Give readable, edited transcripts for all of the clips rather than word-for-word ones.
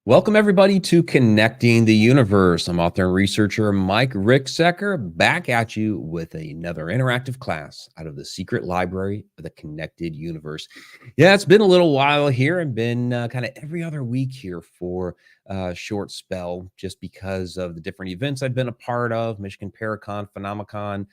Welcome, everybody, to Connecting the Universe. I'm author and researcher Mike Ricksecker, back at you with another interactive class out of the secret library of the Connected Universe. Yeah, it's been a little while here. I've been kind of every other week here for a short spell just because of the different events I've been a part of, Michigan Paracon, Phenomicon,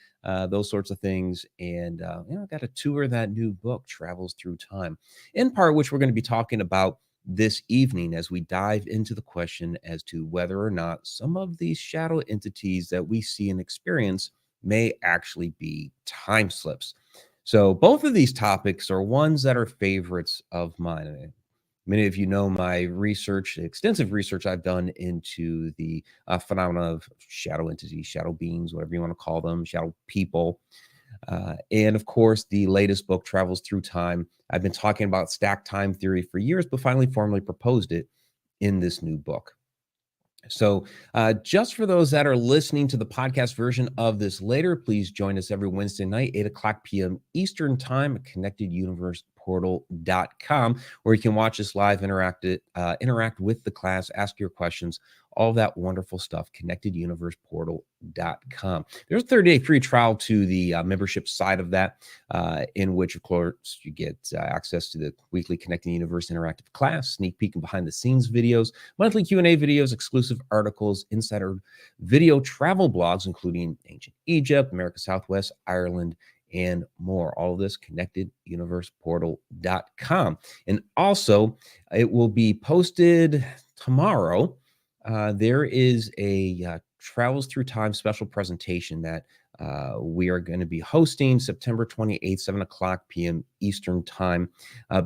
those sorts of things. And, I got to tour that new book, Travels Through Time, in part, which we're going to be talking about this evening as we dive into the question as to whether or not some of these shadow entities that we see and experience may actually be time slips. So both of these topics are ones that are favorites of mine. Many of you know my research, extensive research I've done into the phenomena of shadow entities, shadow beings, whatever you want to call them, shadow people. And of course, the latest book, Travels Through Time. I've been talking about stacked time theory for years, but finally formally proposed it in this new book. So, just for those that are listening to the podcast version of this later, please join us every Wednesday night, 8 o'clock p.m. Eastern Time at connecteduniverseportal.com, where you can watch us live, interact with the class, ask your questions, all that wonderful stuff, connecteduniverseportal.com. There's a 30-day free trial to the membership side of that, in which, of course, you get access to the weekly Connecting Universe interactive class, sneak peek and behind-the-scenes videos, monthly Q&A videos, exclusive articles, insider video travel blogs, including ancient Egypt, America Southwest, Ireland, and more. All of this, connecteduniverseportal.com. And also, it will be posted tomorrow. There is a Travels Through Time special presentation that we are going to be hosting September 28th, 7 o'clock p.m. Eastern Time.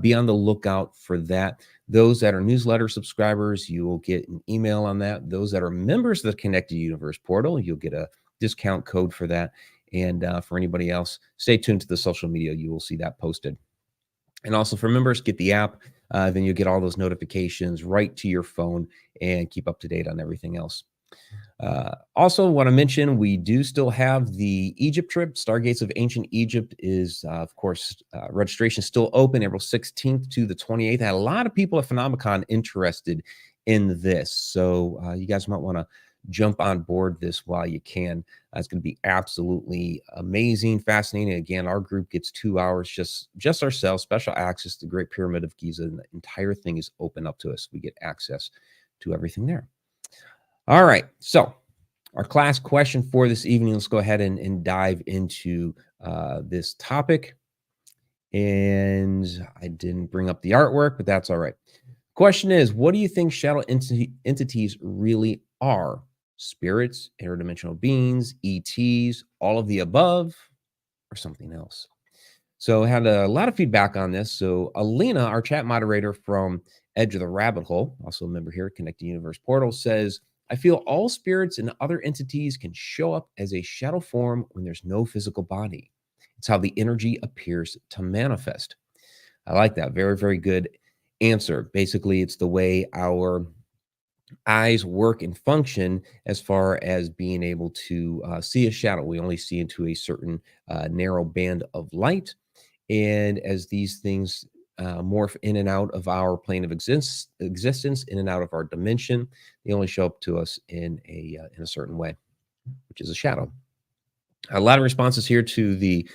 Be on the lookout for that. Those that are newsletter subscribers, you will get an email on that. Those that are members of the Connected Universe portal, you'll get a discount code for that. And for anybody else, stay tuned to the social media. You will see that posted. And also for members, get the app. Then you'll get all those notifications right to your phone and keep up to date on everything else. Also want to mention, we do still have the Egypt trip. Stargates of Ancient Egypt is, of course, registration still open April 16th to the 28th. I had a lot of people at Phenomicon interested in this. So you guys might want to jump on board this while you can. It's going to be absolutely amazing, fascinating. Again, our group gets 2 hours, just ourselves, special access to the Great Pyramid of Giza, and the entire thing is open up to us. We get access to everything there. All right, so our class question for this evening, let's go ahead and dive into this topic. And I didn't bring up the artwork, but that's all right. Question is, what do you think shadow entities really are? Spirits, interdimensional beings, ETs, all of the above, or something else? So I had a lot of feedback on this. So Alina, our chat moderator from Edge of the Rabbit Hole, also a member here at Connected Universe Portal, says, I feel all spirits and other entities can show up as a shadow form when there's no physical body. It's how the energy appears to manifest. I like that. Very, very good answer. Basically, it's the way our eyes work and function as far as being able to see a shadow. We only see into a certain narrow band of light. And as these things morph in and out of our plane of existence, in and out of our dimension, they only show up to us in a certain way, which is a shadow. A lot of responses here to the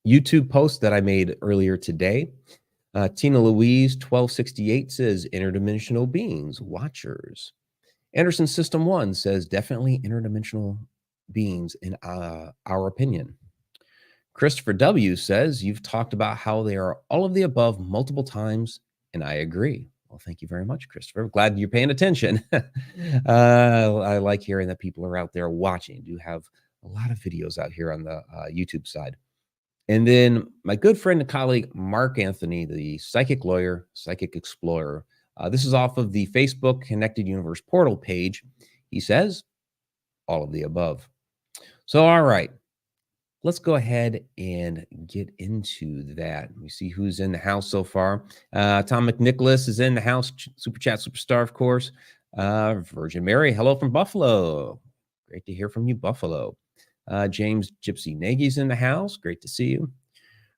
YouTube post that I made earlier today. Tina Louise 1268 says interdimensional beings, watchers. Anderson System 1 says definitely interdimensional beings in our opinion. Christopher W says you've talked about how they are all of the above multiple times, and I agree. Well, thank you very much, Christopher. I'm glad you're paying attention. I like hearing that people are out there watching. I do have a lot of videos out here on the YouTube side. And then my good friend and colleague, Mark Anthony, the psychic lawyer, psychic explorer. This is off of the Facebook Connected Universe portal page. He says, all of the above. So, all right, let's go ahead and get into that. Let me see who's in the house so far. Tom McNicholas is in the house, Super Chat Superstar, of course. Virgin Mary, hello from Buffalo. Great to hear from you, Buffalo. James Gypsy Nagy's in the house. Great to see you.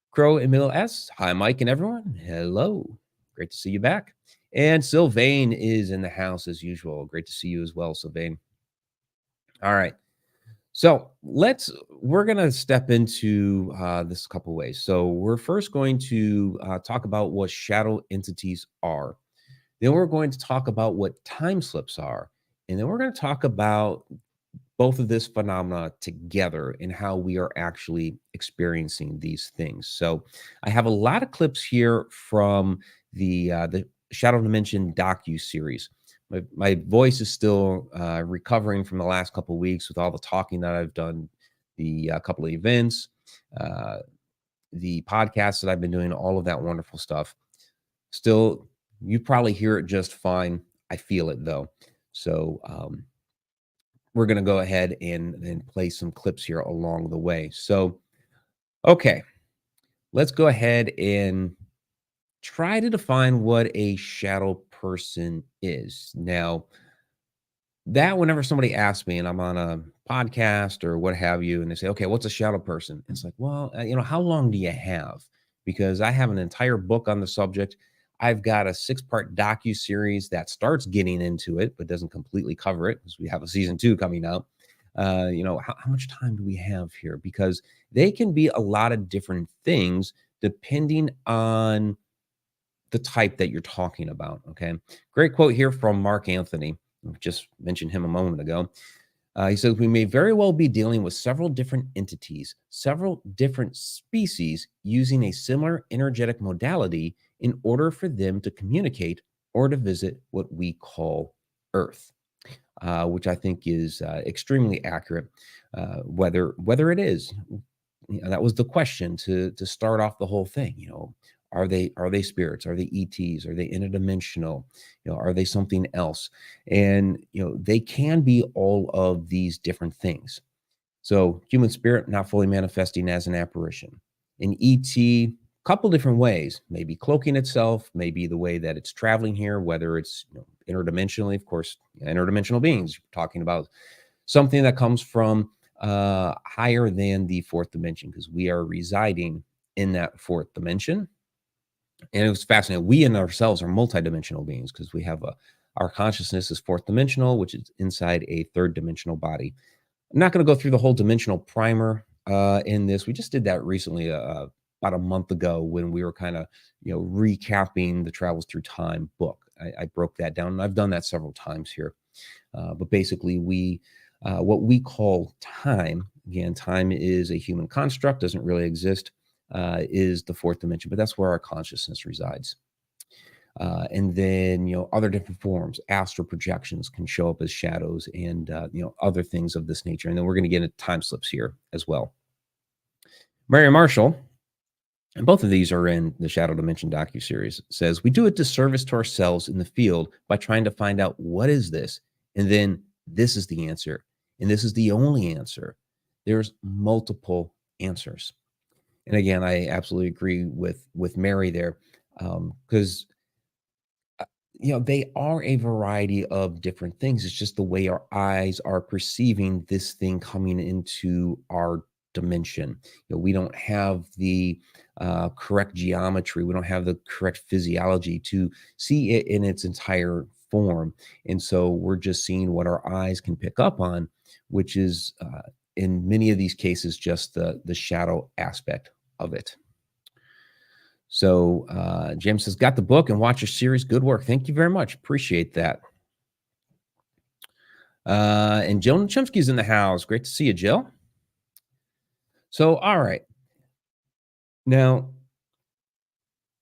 Crow Emil S. Hi, Mike and everyone. Hello. Great to see you back. And Sylvain is in the house as usual. Great to see you as well, Sylvain. All right. So we're going to step into this a couple ways. So we're first going to talk about what shadow entities are. Then we're going to talk about what time slips are. And then we're going to talk about both of this phenomena together and how we are actually experiencing these things. So I have a lot of clips here from the Shadow Dimension docu-series. My voice is still recovering from the last couple of weeks with all the talking that I've done, the couple of events, uh, the podcasts that I've been doing, all of that wonderful stuff. Still, you probably hear it just fine. I feel it though. So we're going to go ahead and play some clips here along the way. So, okay, let's go ahead and try to define what a shadow person is. Now, that whenever somebody asks me and I'm on a podcast or what have you, and they say, okay, what's a shadow person? It's like, well, how long do you have? Because I have an entire book on the subject. I've got a 6-part docu-series that starts getting into it, but doesn't completely cover it because we have a season 2 coming out. How much time do we have here? Because they can be a lot of different things depending on the type that you're talking about. Okay. Great quote here from Mark Anthony. I just mentioned him a moment ago. He says, we may very well be dealing with several different entities, several different species using a similar energetic modality in order for them to communicate or to visit what we call Earth, which I think is extremely accurate. Whether it is, that was the question to start off the whole thing. Are they spirits? Are they ETs? Are they interdimensional? Are they something else? And they can be all of these different things. So human spirit not fully manifesting as an apparition. An ET, couple different ways, maybe cloaking itself, maybe the way that it's traveling here, whether it's interdimensionally, of course, interdimensional beings, talking about something that comes from higher than the fourth dimension, because we are residing in that fourth dimension. And it was fascinating. We in ourselves are multidimensional beings because we have our consciousness is fourth dimensional, which is inside a third dimensional body. I'm not going to go through the whole dimensional primer in this. We just did that recently, about a month ago, when we were kind of, recapping the Travels Through Time book. I broke that down, and I've done that several times here. But basically, what we call time, again, time is a human construct, doesn't really exist, is the fourth dimension, but that's where our consciousness resides. And then, other different forms, astral projections can show up as shadows and, other things of this nature. And then we're going to get into time slips here as well. Mary Marshall, and both of these are in the Shadow Dimension docuseries, says, we do a disservice to ourselves in the field by trying to find out what is this? And then this is the answer. And this is the only answer. There's multiple answers. And again, I absolutely agree with Mary there, because they are a variety of different things. It's just the way our eyes are perceiving this thing coming into our dimension. We don't have the correct geometry. We don't have the correct physiology to see it in its entire form. And so we're just seeing what our eyes can pick up on, which is in many of these cases, just the shadow aspect of it. So James says, got the book and watch your series. Good work. Thank you very much. Appreciate that. And Jill Chomsky's in the house. Great to see you, Jill. So, all right. Now,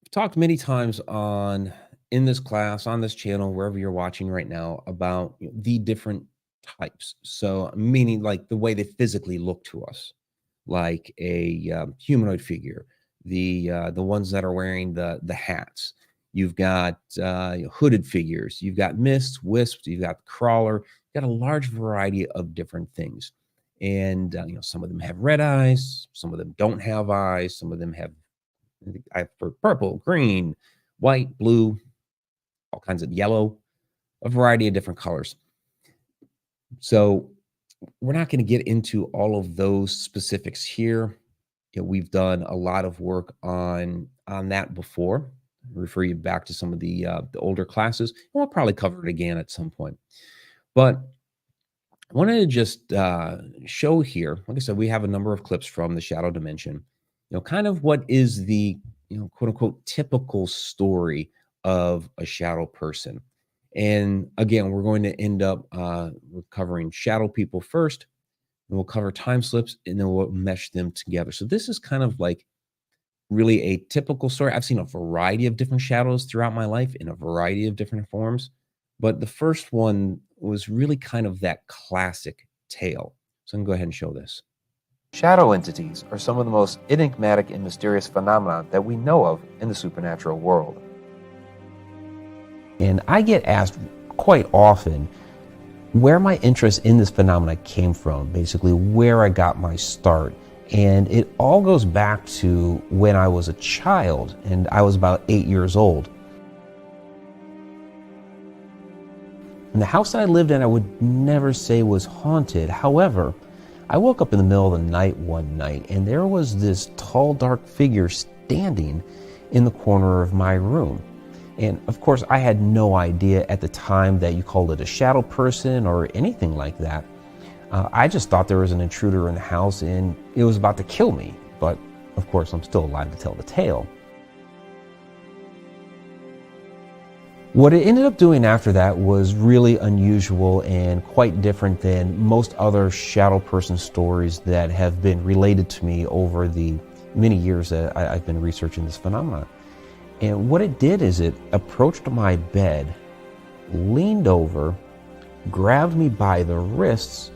I've talked many times in this class, on this channel, wherever you're watching right now, about the different types. So, meaning like the way they physically look to us, like a humanoid figure, the ones that are wearing the hats. You've got hooded figures. You've got mists, wisps. You've got crawler. You've got a large variety of different things. And some of them have red eyes. Some of them don't have eyes. Some of them have for purple, green, white, blue, all kinds of yellow, a variety of different colors. So we're not going to get into all of those specifics here. We've done a lot of work on that before. refer you back to some of the older classes. And we'll probably cover it again at some point. But I wanted to just show here, like I said, we have a number of clips from the shadow dimension. Kind of what is the quote unquote typical story of a shadow person. And again, we're going to end up covering shadow people first, and we'll cover time slips, and then we'll mesh them together. So this is kind of like really a typical story. I've seen a variety of different shadows throughout my life in a variety of different forms, but the first one was really kind of that classic tale. So I'm gonna go ahead and show this. Shadow entities are some of the most enigmatic and mysterious phenomena that we know of in the supernatural world. And I get asked quite often where my interest in this phenomena came from, basically where I got my start. And it all goes back to when I was a child, and I was about 8 years old. And the house that I lived in, I would never say was haunted. However, I woke up in the middle of the night one night, and there was this tall, dark figure standing in the corner of my room. And of course, I had no idea at the time that you called it a shadow person or anything like that. I just thought there was an intruder in the house and it was about to kill me. But of course, I'm still alive to tell the tale. What it ended up doing after that was really unusual and quite different than most other shadow person stories that have been related to me over the many years that I've been researching this phenomenon. And what it did is it approached my bed, leaned over, grabbed me by the wrists,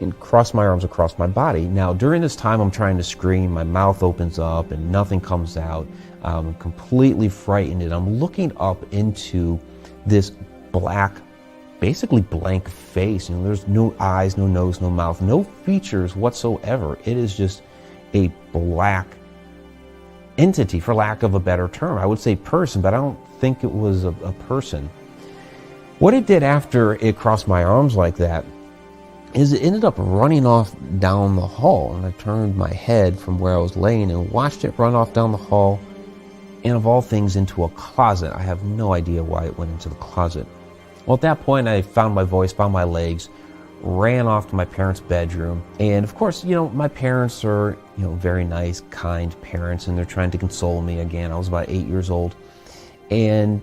and crossed my arms across my body. Now, during this time, I'm trying to scream. My mouth opens up and nothing comes out. I'm completely frightened, and I'm looking up into this black, basically blank face. There's no eyes, no nose, no mouth, no features whatsoever. It is just a black entity, for lack of a better term. I would say person, but I don't think it was a person. What it did after it crossed my arms like that is it ended up running off down the hall. And I turned my head from where I was laying and watched it run off down the hall, and of all things, into a closet. I have no idea why it went into the closet. Well, at that point, I found my voice, found my legs, ran off to my parents' bedroom. And of course, my parents are, very nice, kind parents, and they're trying to console me. Again, I was about 8 years old, and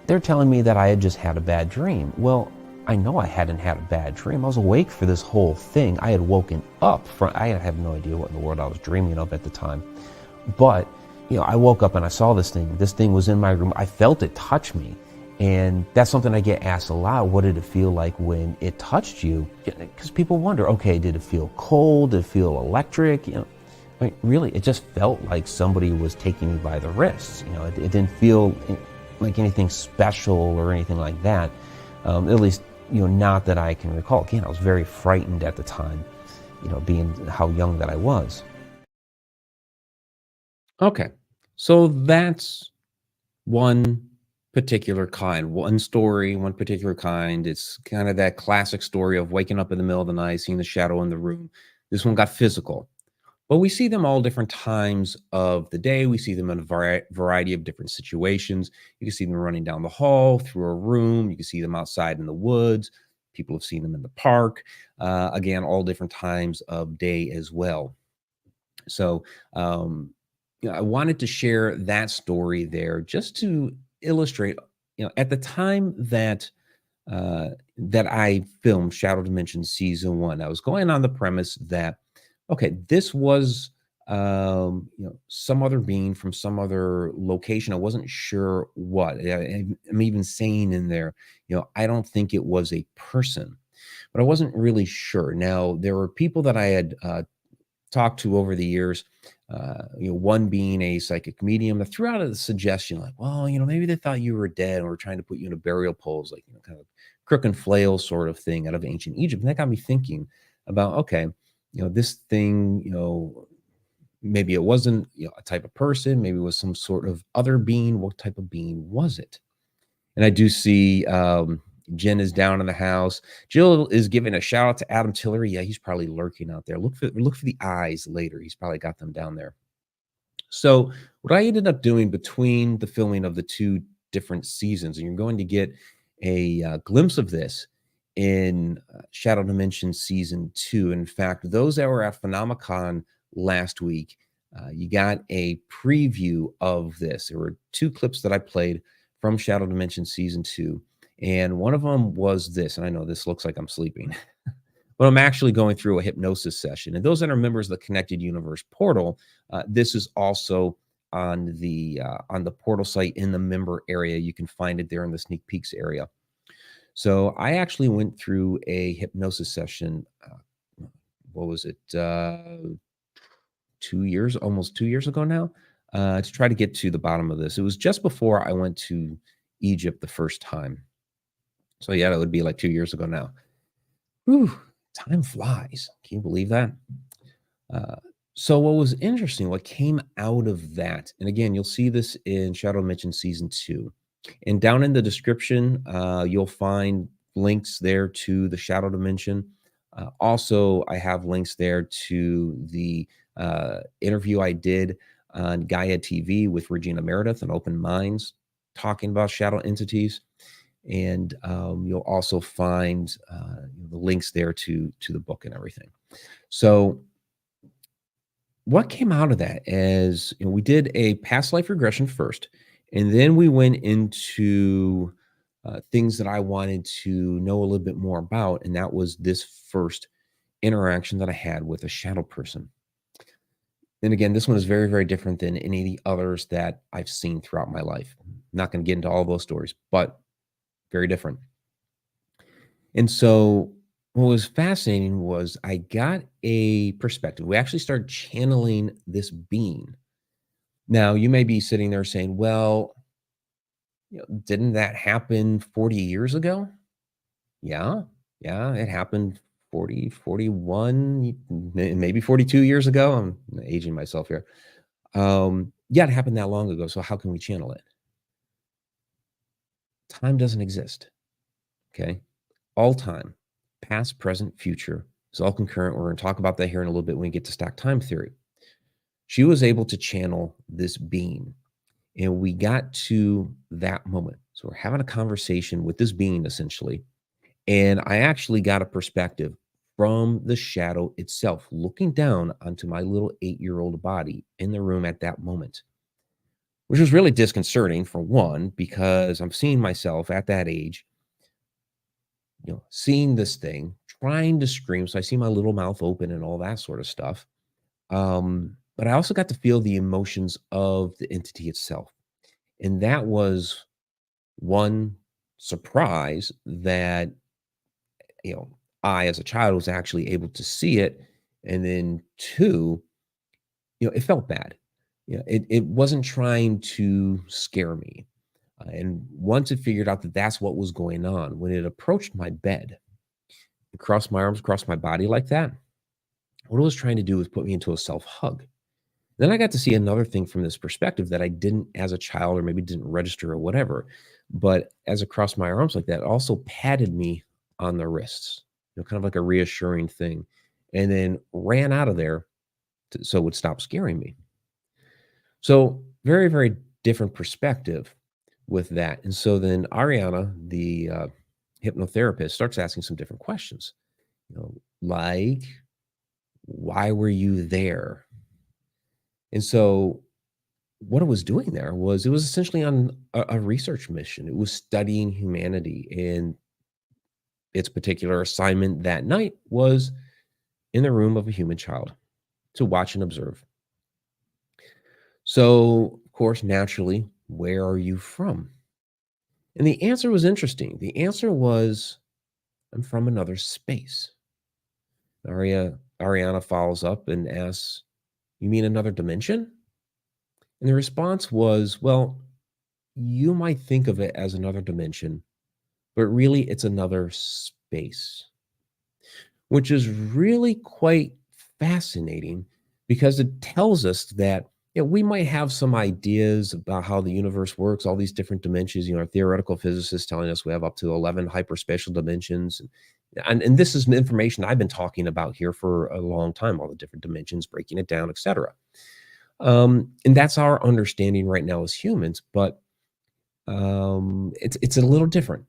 they're telling me that I had just had a bad dream. Well, I know I hadn't had a bad dream. I was awake for this whole thing. I had woken up from, I have no idea what in the world I was dreaming of at the time. But, I woke up and I saw this thing. This thing was in my room. I felt it touch me. And that's something I get asked a lot. What did it feel like when it touched you? Because people wonder, okay, did it feel cold? Did it feel electric? Really, it just felt like somebody was taking me by the wrists. It didn't feel like anything special or anything like that. At least, not that I can recall. Again, I was very frightened at the time, being how young that I was. Okay, so that's one particular kind, one story, one particular kind. It's kind of that classic story of waking up in the middle of the night, seeing the shadow in the room. This one got physical. But we see them all different times of the day. We see them in a variety of different situations. You can see them running down the hall, through a room. You can see them outside in the woods. People have seen them in the park. Again, all different times of day as well. So, I wanted to share that story there just to illustrate, at the time that I filmed Shadow Dimension season 1, I was going on the premise that, okay, this was some other being from some other location. I wasn't sure what. I'm even saying in there, I don't think it was a person, but I wasn't really sure. Now, there were people that I had talked to over the years, one being a psychic medium that threw out a suggestion like, well, maybe they thought you were dead and were trying to put you in a burial pose, like, kind of crook and flail sort of thing out of ancient Egypt. And that got me thinking about, okay, this thing, maybe it wasn't, a type of person, maybe it was some sort of other being. What type of being was it? And I do see Jen is down in the house. Jill is giving a shout out to Adam Tillery. Yeah, he's probably lurking out there. Look for the eyes later. He's probably got them down there. So, what I ended up doing between the filming of the 2 different seasons, and you're going to get a, glimpse of this in, Shadow Dimension Season 2. In fact, those that were at Phenomicon last week, you got a preview of this. There were 2 clips that I played from Shadow Dimension Season 2, and one of them was this, and I know this looks like I'm sleeping. But I'm actually going through a hypnosis session. And those that are members of the Connected Universe portal, this is also on the portal site in the member area. You can find it there in the sneak peeks area. So I actually went through a hypnosis session. What was it? 2 years, almost 2 years ago now, to try to get to the bottom of this. It was just before I went to Egypt the first time. So yeah, that would be like 2 years ago now. Whew, time flies. Can you believe that? Uh, so what was interesting, what came out of that, and again, you'll see this in Shadow Dimension Season 2. And down in the description, you'll find links there to the Shadow Dimension. Also, I have links there to the interview I did on Gaia TV with Regina Meredith and Open Minds, talking about shadow entities. And you'll also find the links there to the book and everything. So what came out of that is, we did a past life regression first, and then we went into things that I wanted to know a little bit more about, and that was this first interaction that I had with a shadow person. And again, this one is very, very different than any of the others that I've seen throughout my life. I'm not going to get into all those stories, but very different. And so what was fascinating was I got a perspective. We actually started channeling this being. Now, you may be sitting there saying, well, didn't that happen 40 years ago? Yeah. Yeah, it happened 40, 41, maybe 42 years ago. I'm aging myself here. Yeah, it happened that long ago. So how can we channel it? Time doesn't exist. Okay. All time, past, present, future, is all concurrent. We're going to talk about that here in a little bit when we get to stack time theory. She was able to channel this being, and we got to that moment. So we're having a conversation with this being essentially, and I actually got a perspective from the shadow itself, looking down onto my little 8-year-old body in the room at that moment, which was really disconcerting for one, because I'm seeing myself at that age, seeing this thing, trying to scream. So I see my little mouth open and all that sort of stuff. But I also got to feel the emotions of the entity itself. And that was one surprise that, I, as a child, was actually able to see it. And then two, it felt bad. It wasn't trying to scare me. And once it figured out that that's what was going on, when it approached my bed, it crossed my arms across my body like that, what it was trying to do was put me into a self hug. Then I got to see another thing from this perspective that I didn't as a child, or maybe didn't register or whatever. But as it crossed my arms like that, it also patted me on the wrists, kind of like a reassuring thing, and then ran out of there so it would stop scaring me. So very, very different perspective with that. And so then Ariana, the hypnotherapist, starts asking some different questions, like, why were you there? And so what it was doing there was, it was essentially on a research mission. It was studying humanity. And its particular assignment that night was in the room of a human child to watch and observe. So, of course, naturally, where are you from? And the answer was interesting. The answer was, I'm from another space. Ariana follows up and asks, you mean another dimension? And the response was, well, you might think of it as another dimension, but really it's another space, which is really quite fascinating, because it tells us that we might have some ideas about how the universe works, all these different dimensions. Our theoretical physicists telling us we have up to 11 hyperspatial dimensions. And this is information I've been talking about here for a long time, all the different dimensions, breaking it down, etc. And that's our understanding right now as humans, but it's a little different.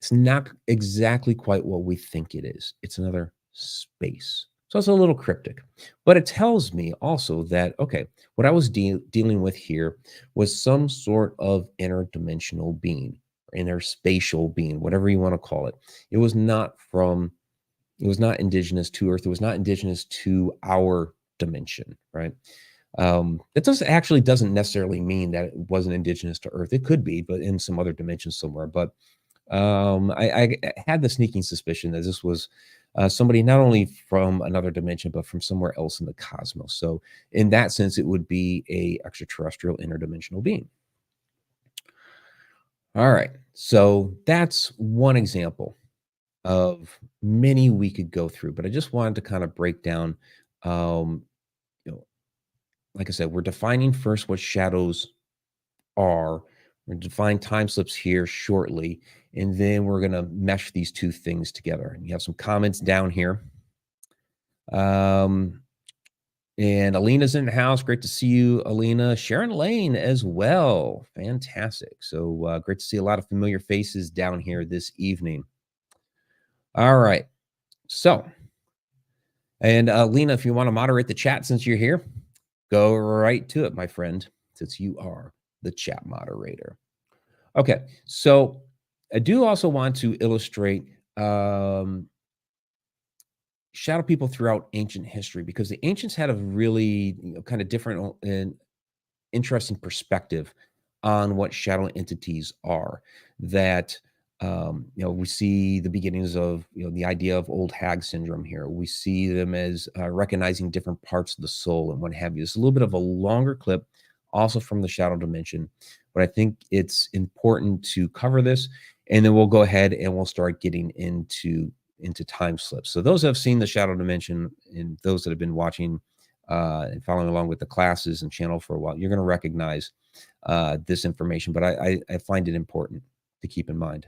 It's not exactly quite what we think it is. It's another space. So it's a little cryptic, but it tells me also that, okay, what I was dealing with here was some sort of interdimensional being, interspatial being, whatever you want to call it. It was not from, it was not indigenous to Earth. It was not indigenous to our dimension, right? It doesn't necessarily mean that it wasn't indigenous to Earth. It could be, but in some other dimension somewhere. But I had the sneaking suspicion that this was somebody not only from another dimension, but from somewhere else in the cosmos. So in that sense, it would be a extraterrestrial interdimensional being. All right. So that's one example of many we could go through, but I just wanted to kind of break down, um, you know, like I said, we're defining first what shadows are. We're gonna define time slips here shortly, and then we're gonna mesh these two things together. And you have some comments down here. Um, and Alina's in the house. Great to see you, Alina. Sharon Lane as well. Fantastic. So great to see a lot of familiar faces down here this evening. All right. So, and Lena, if you want to moderate the chat since you're here, go right to it, my friend, since you are the chat moderator. Okay, so I do also want to illustrate shadow people throughout ancient history, because the ancients had a really kind of different and interesting perspective on what shadow entities are. That we see the beginnings of the idea of old hag syndrome here. We see them as recognizing different parts of the soul and what have you. It's a little bit of a longer clip, also from the shadow dimension, but I think it's important to cover this, and then we'll go ahead and we'll start getting into time slips. So those that have seen the shadow dimension and those that have been watching and following along with the classes and channel for a while, you're going to recognize this information, but I find it important to keep in mind.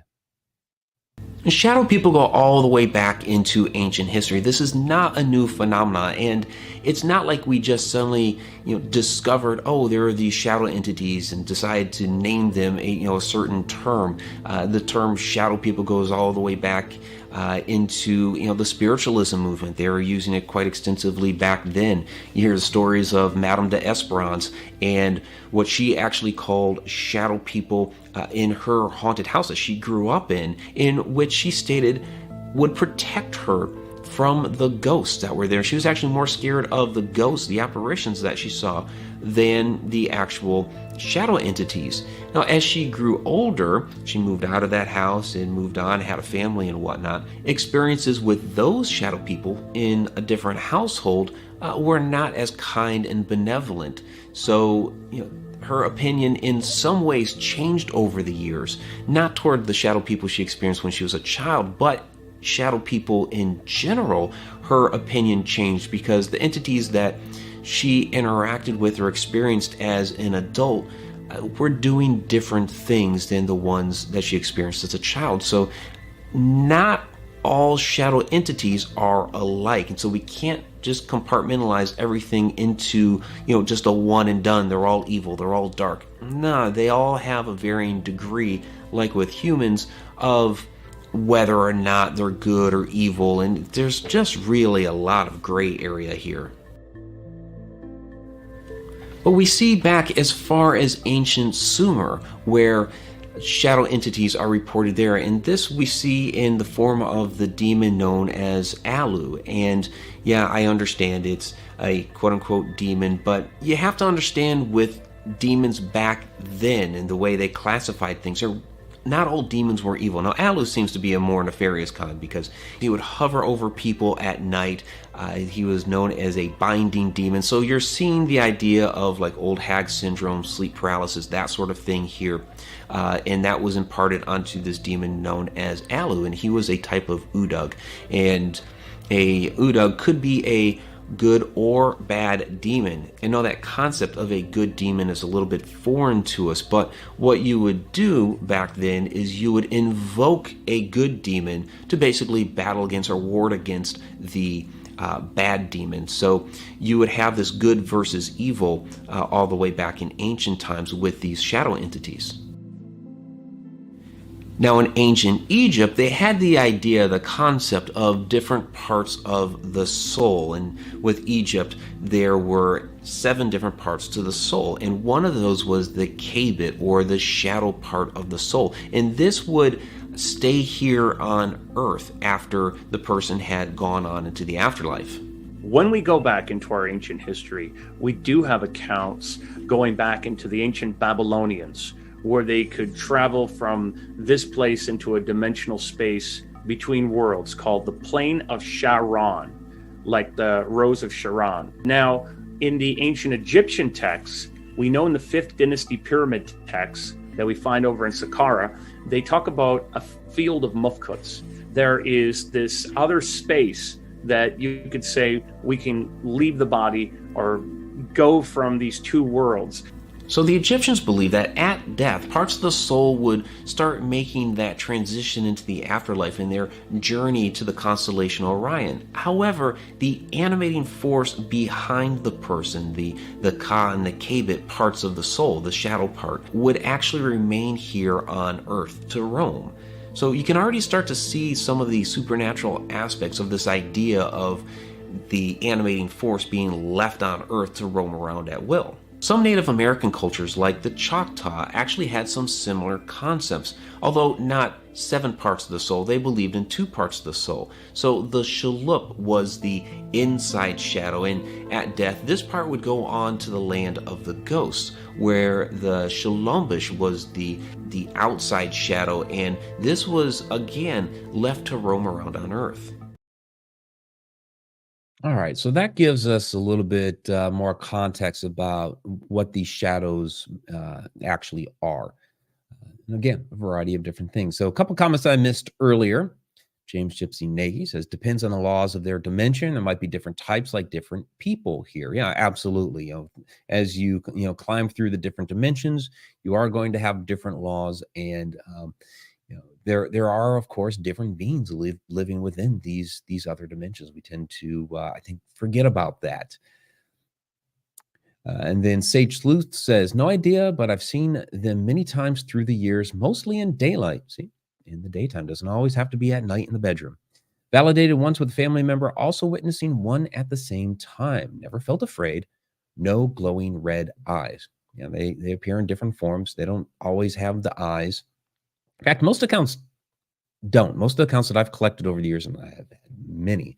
Shadow people go all the way back into ancient history. This is not a new phenomenon, and it's not like we just suddenly, discovered, oh, there are these shadow entities and decided to name them a certain term. The term shadow people goes all the way back into the spiritualism movement. They were using it quite extensively back then. You hear the stories of Madame d'Esperance and what she actually called shadow people in her haunted house that she grew up in which she stated would protect her from the ghosts that were there. She was actually more scared of the ghosts, the apparitions that she saw, than the actual shadow entities. Now, as she grew older, she moved out of that house and moved on, had a family and whatnot. Experiences with those shadow people in a different household were not as kind and benevolent. So, her opinion in some ways changed over the years, not toward the shadow people she experienced when she was a child, but shadow people in general. Her opinion changed because the entities that she interacted with or experienced as an adult were doing different things than the ones that she experienced as a child. So not all shadow entities are alike, and so we can't just compartmentalize everything into just a one and done. They're all evil, they're all dark. No, they all have a varying degree, like with humans, of whether or not they're good or evil, and there's just really a lot of gray area here. But we see back as far as ancient Sumer, where shadow entities are reported there, and this we see in the form of the demon known as Alu. And yeah, I understand it's a quote-unquote demon, but you have to understand with demons back then and the way they classified things, not all demons were evil. Now, Alu seems to be a more nefarious kind because he would hover over people at night. He was known as a binding demon. So you're seeing the idea of like old hag syndrome, sleep paralysis, that sort of thing here. And that was imparted onto this demon known as Alu. And he was a type of Udug. And a Udug could be a good or bad demon. I know that concept of a good demon is a little bit foreign to us, but what you would do back then is you would invoke a good demon to basically battle against or ward against the bad demons. So you would have this good versus evil all the way back in ancient times with these shadow entities. Now, in ancient Egypt, they had the idea, the concept of different parts of the soul. And with Egypt, there were 7 different parts to the soul. And one of those was the kabit, or the shadow part of the soul. And this would stay here on earth after the person had gone on into the afterlife. When we go back into our ancient history, we do have accounts going back into the ancient Babylonians, where they could travel from this place into a dimensional space between worlds called the Plain of Sharon, like the Rose of Sharon. Now, in the ancient Egyptian texts, we know in the 5th dynasty pyramid texts that we find over in Saqqara, they talk about a field of mufkuts. There is this other space that you could say we can leave the body or go from these 2 worlds. So the Egyptians believed that at death, parts of the soul would start making that transition into the afterlife in their journey to the constellation Orion. However, the animating force behind the person, the Ka and the Kabit parts of the soul, the shadow part, would actually remain here on Earth to roam. So you can already start to see some of the supernatural aspects of this idea of the animating force being left on Earth to roam around at will. Some Native American cultures, like the Choctaw, actually had some similar concepts. Although not 7 parts of the soul, they believed in 2 parts of the soul. So the Shalluk was the inside shadow, and at death, this part would go on to the land of the ghosts, where the Shalombish was the outside shadow, and this was, again, left to roam around on Earth. All right, so that gives us a little bit more context about what these shadows actually are. And again, a variety of different things. So a couple comments I missed earlier. James Gypsy Nagy says, depends on the laws of their dimension. There might be different types, like different people here. Yeah, absolutely. As you climb through the different dimensions, you are going to have different laws, and there are, of course, different beings living within these other dimensions. We tend to, I think, forget about that. And then Sage Sleuth says, no idea, but I've seen them many times through the years, mostly in daylight. See, in the daytime, doesn't always have to be at night in the bedroom. Validated once with a family member, also witnessing one at the same time. Never felt afraid. No glowing red eyes. They appear in different forms. They don't always have the eyes. In fact, most accounts don't. Most of the accounts that I've collected over the years, and I have had many,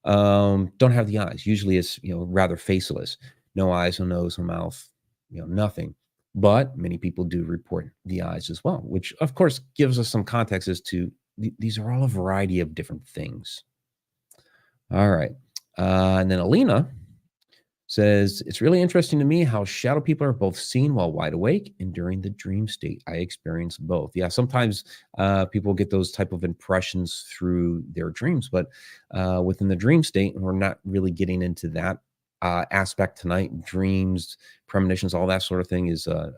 don't have the eyes. Usually it's, rather faceless. No eyes, no nose, no mouth, nothing. But many people do report the eyes as well, which of course gives us some context as to these are all a variety of different things. All right. And then Alina says, it's really interesting to me how shadow people are both seen while wide awake and during the dream state. I experience both. Yeah, sometimes people get those type of impressions through their dreams, but within the dream state, and we're not really getting into that aspect tonight. Dreams, premonitions, all that sort of thing is an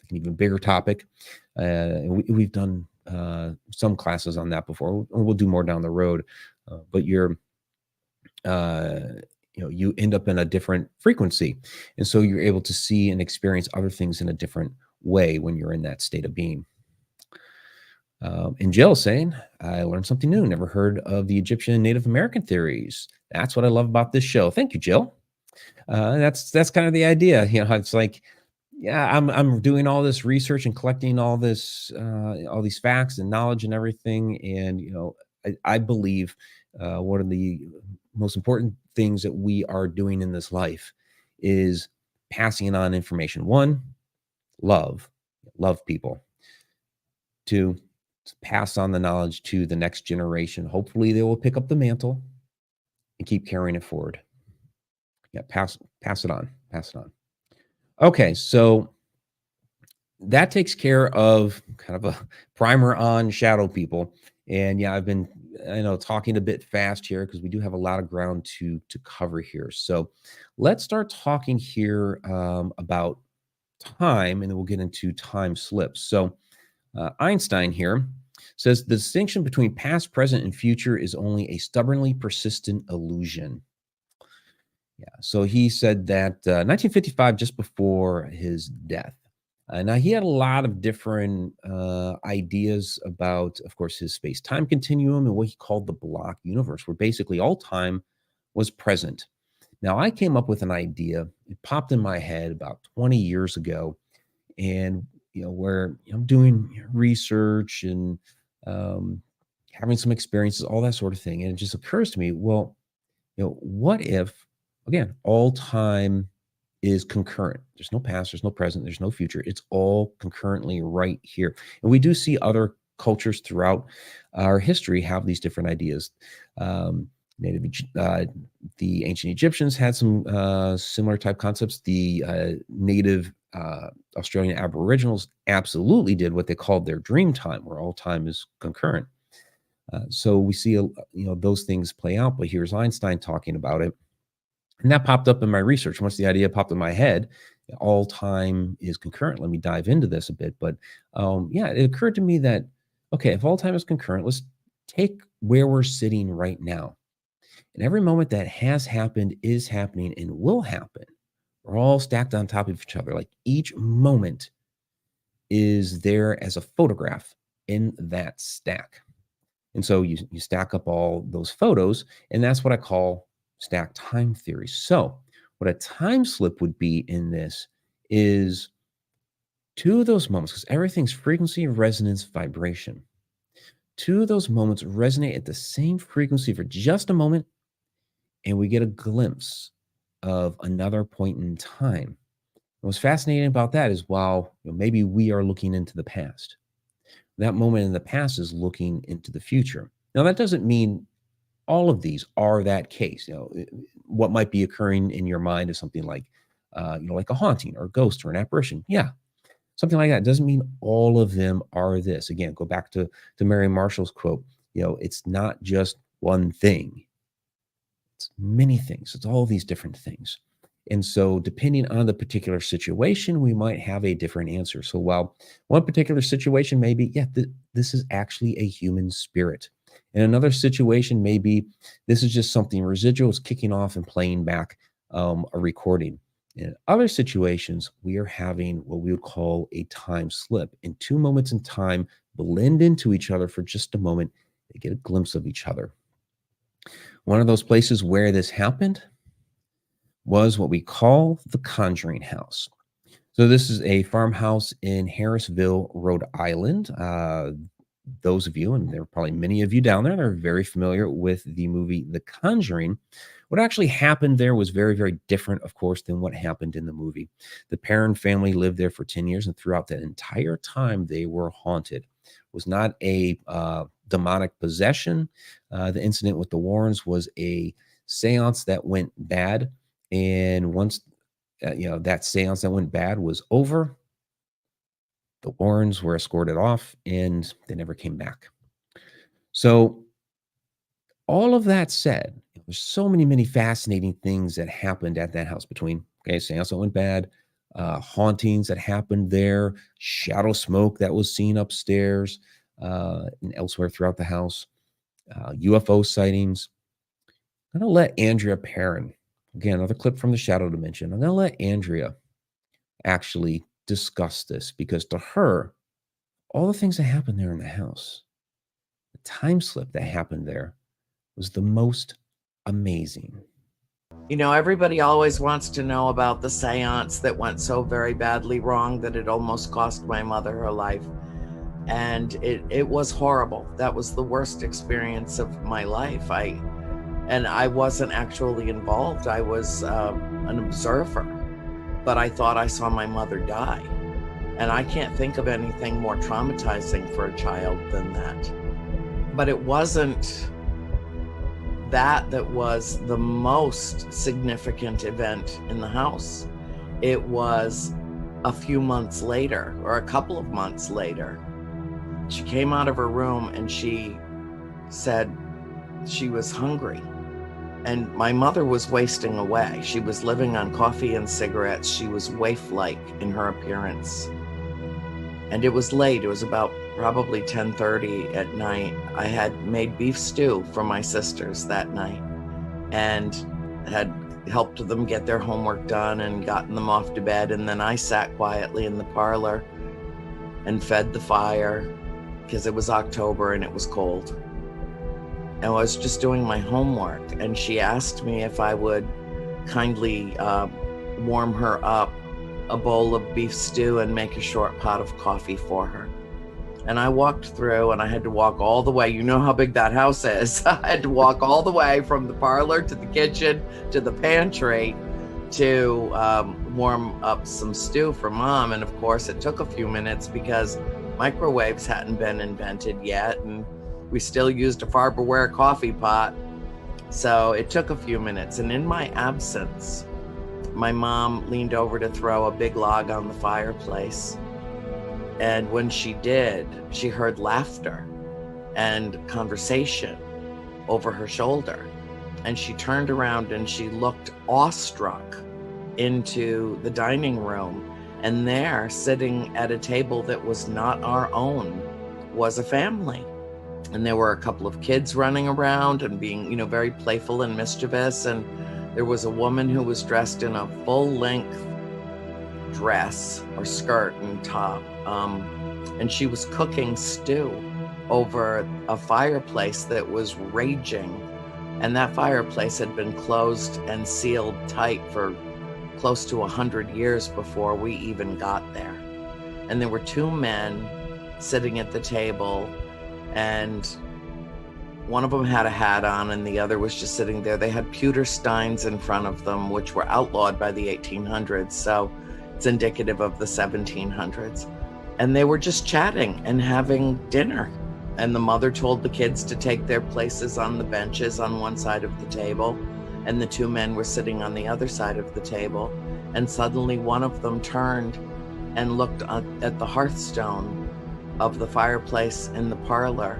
even bigger topic. We've done some classes on that before. We'll do more down the road, but you're you end up in a different frequency. And so you're able to see and experience other things in a different way when you're in that state of being. And Jill saying, I learned something new. Never heard of the Egyptian Native American theories. That's what I love about this show. Thank you, Jill. That's kind of the idea. It's like, yeah, I'm doing all this research and collecting all these facts and knowledge and everything. And, I believe one of the most important things that we are doing in this life is passing on information. 1, love people. 2, pass on the knowledge to the next generation. Hopefully they will pick up the mantle and keep carrying it forward. Yeah, pass it on. Okay, so that takes care of kind of a primer on shadow people. And yeah, I've been, talking a bit fast here because we do have a lot of ground to cover here. So let's start talking here about time, and then we'll get into time slips. So Einstein here Says the distinction between past, present, and future is only a stubbornly persistent illusion. Yeah. So he said that 1955, just before his death. Now, he had a lot of different ideas about, of course, his space time continuum and what he called the block universe, where basically all time was present. Now, I came up with an idea. It popped in my head about 20 years ago. And, where I'm doing research and having some experiences, all that sort of thing. And it just occurs to me, well, what if, again, all time is concurrent? There's no past, there's no present, there's no future. It's all concurrently right here. And we do see other cultures throughout our history have these different ideas. The ancient Egyptians had some similar type concepts. The native Australian Aboriginals absolutely did what they called their dream time, where all time is concurrent. So we see, those things play out. But here's Einstein talking about it. And that popped up in my research. Once the idea popped in my head, all time is concurrent. Let me dive into this a bit. But it occurred to me that, okay, if all time is concurrent, let's take where we're sitting right now. And every moment that has happened, is happening, and will happen, we're all stacked on top of each other. Like each moment is there as a photograph in that stack. And so you stack up all those photos, and that's what I call stack time theory. So what a time slip would be in this is two of those moments, because everything's frequency, resonance, vibration. Two of those moments resonate at the same frequency for just a moment, and we get a glimpse of another point in time. What's fascinating about that is while maybe we are looking into the past, that moment in the past is looking into the future. Now, that doesn't mean all of these are that case. What might be occurring in your mind is something like, like a haunting or a ghost or an apparition. Yeah, something like that. Doesn't mean all of them are this. Again, go back to Mary Marshall's quote. It's not just one thing. It's many things. It's all these different things. And so depending on the particular situation, we might have a different answer. So while one particular situation may be, this is actually a human spirit. In another situation, maybe this is just something residual, is kicking off and playing back a recording. In other situations, we are having what we would call a time slip. And two moments in time blend into each other for just a moment. They get a glimpse of each other. One of those places where this happened was what we call the Conjuring house. So this is a farmhouse in Harrisville, Rhode Island. Those of you, and there are probably many of you down there, that are very familiar with the movie The Conjuring. What actually happened there was very, very different, of course, than what happened in the movie. The Perron family lived there for 10 years, and throughout that entire time, they were haunted. It was not a demonic possession. The incident with the Warrens was a seance that went bad. And once, that seance that went bad was over, the Warrens were escorted off and they never came back. So all of that said, there's so many fascinating things that happened at that house between, seance that went bad, hauntings that happened there, shadow smoke that was seen upstairs and elsewhere throughout the house, UFO sightings. I'm going to let Andrea Perron, again, another clip from the Shadow Dimension. I'm going to let Andrea actually discuss this, because to her, all the things that happened there in the house, the time slip that happened there, was the most amazing. Everybody always wants to know about the seance that went so very badly wrong that it almost cost my mother her life. And it was horrible. That was the worst experience of my life. I wasn't actually involved. I was an observer, but I thought I saw my mother die. And I can't think of anything more traumatizing for a child than that. But it wasn't that was the most significant event in the house. It was a few months later, or a couple of months later. She came out of her room and she said she was hungry. And my mother was wasting away. She was living on coffee and cigarettes. She was waif-like in her appearance. And it was late. It was about probably 10:30 at night. I had made beef stew for my sisters that night and had helped them get their homework done and gotten them off to bed. And then I sat quietly in the parlor and fed the fire because it was October and it was cold. And I was just doing my homework, and she asked me if I would kindly warm her up a bowl of beef stew and make a short pot of coffee for her. And I walked through, and I had to walk all the way. You know how big that house is. I had to walk all the way from the parlor to the kitchen to the pantry to warm up some stew for Mom. And of course, it took a few minutes because microwaves hadn't been invented yet, and we still used a Farberware coffee pot. So it took a few minutes. And in my absence, my mom leaned over to throw a big log on the fireplace. And when she did, she heard laughter and conversation over her shoulder. And she turned around and she looked awestruck into the dining room. And there, sitting at a table that was not our own, was a family. And there were a couple of kids running around and being, very playful and mischievous. And there was a woman who was dressed in a full-length dress or skirt and top. And she was cooking stew over a fireplace that was raging. And that fireplace had been closed and sealed tight for close to 100 years before we even got there. And there were two men sitting at the table, and one of them had a hat on and the other was just sitting there. They had pewter steins in front of them, which were outlawed by the 1800s. So it's indicative of the 1700s. And they were just chatting and having dinner. And the mother told the kids to take their places on the benches on one side of the table. And the two men were sitting on the other side of the table. And suddenly one of them turned and looked at the hearthstone of the fireplace in the parlor.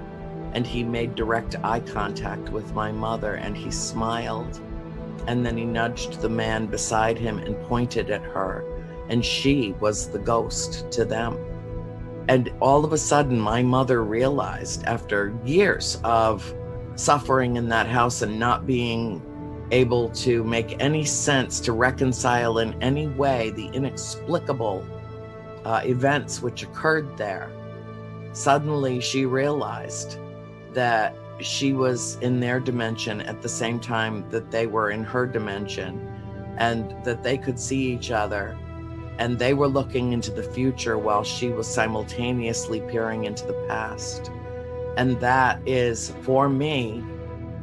And he made direct eye contact with my mother, and he smiled. And then he nudged the man beside him and pointed at her. And she was the ghost to them. And all of a sudden, my mother realized, after years of suffering in that house and not being able to make any sense, to reconcile in any way the inexplicable events which occurred there, suddenly she realized that she was in their dimension at the same time that they were in her dimension, and that they could see each other. And they were looking into the future while she was simultaneously peering into the past. And that is, for me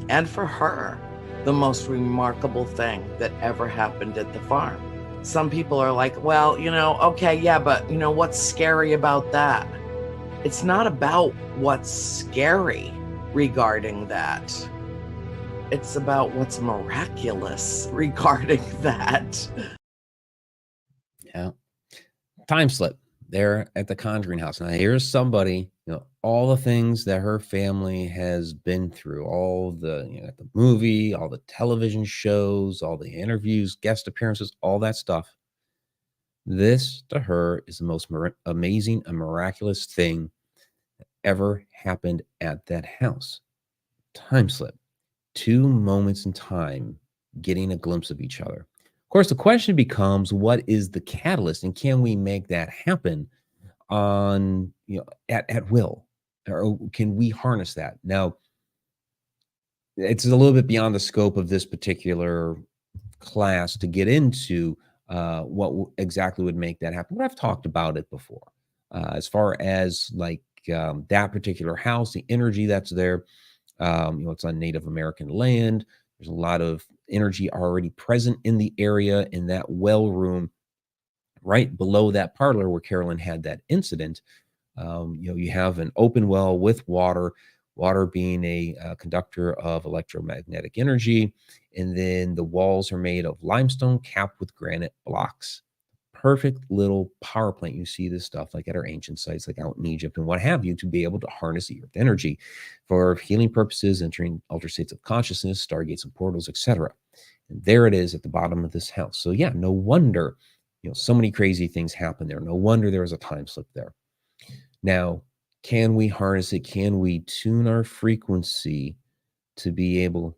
and for her, the most remarkable thing that ever happened at the farm. Some people are like, well, okay, yeah, but what's scary about that? It's not about what's scary regarding that. It's about what's miraculous regarding that. Yeah. Time slip there at the Conjuring house. Now here's somebody, all the things that her family has been through, all the, the movie, all the television shows, all the interviews, guest appearances, all that stuff. This to her is the most amazing and miraculous thing that ever happened at that house. Time slip. 2 moments in time, getting a glimpse of each other. Of course, the question becomes, what is the catalyst, and can we make that happen on, at will, or can we harness that? Now, it's a little bit beyond the scope of this particular class to get into what exactly would make that happen. But I've talked about it before, as far as that particular house, the energy that's there. It's on Native American land. There's a lot of energy already present in the area, in that well room right below that parlor where Carolyn had that incident. You have an open well with water being a conductor of electromagnetic energy. And then the walls are made of limestone capped with granite blocks. Perfect little power plant. You see this stuff like at our ancient sites, like out in Egypt and what have you, to be able to harness the earth energy for healing purposes, entering altered states of consciousness, stargates and portals, etc. And there it is at the bottom of this house. So yeah, no wonder, so many crazy things happen there. No wonder there was a time slip there. Now, can we harness it? Can we tune our frequency to be able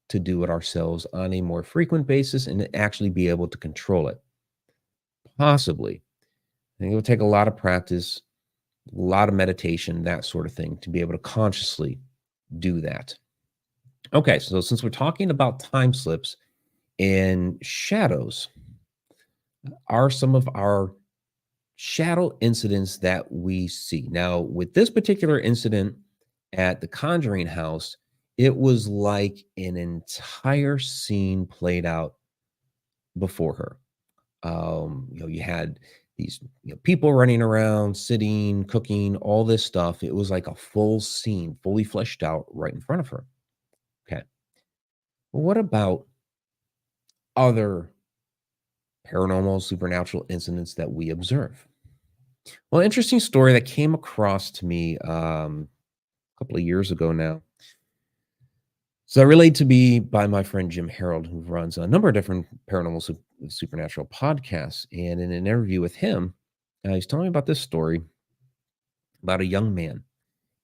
to do it ourselves on a more frequent basis and actually be able to control it? Possibly. I think it would take a lot of practice, a lot of meditation, that sort of thing, to be able to consciously do that. Okay, so since we're talking about time slips and shadows, are some of our shadow incidents that we see. Now, with this particular incident at the Conjuring house, it was like an entire scene played out before her. You had these people running around, sitting, cooking, all this stuff. It was like a full scene, fully fleshed out right in front of her. Okay. Well, what about other paranormal, supernatural incidents that we observe? Well, interesting story that came across to me a couple of years ago now. So, relayed to me by my friend Jim Harold, who runs a number of different paranormal supernatural podcasts. And in an interview with him, he's telling me about this story about a young man.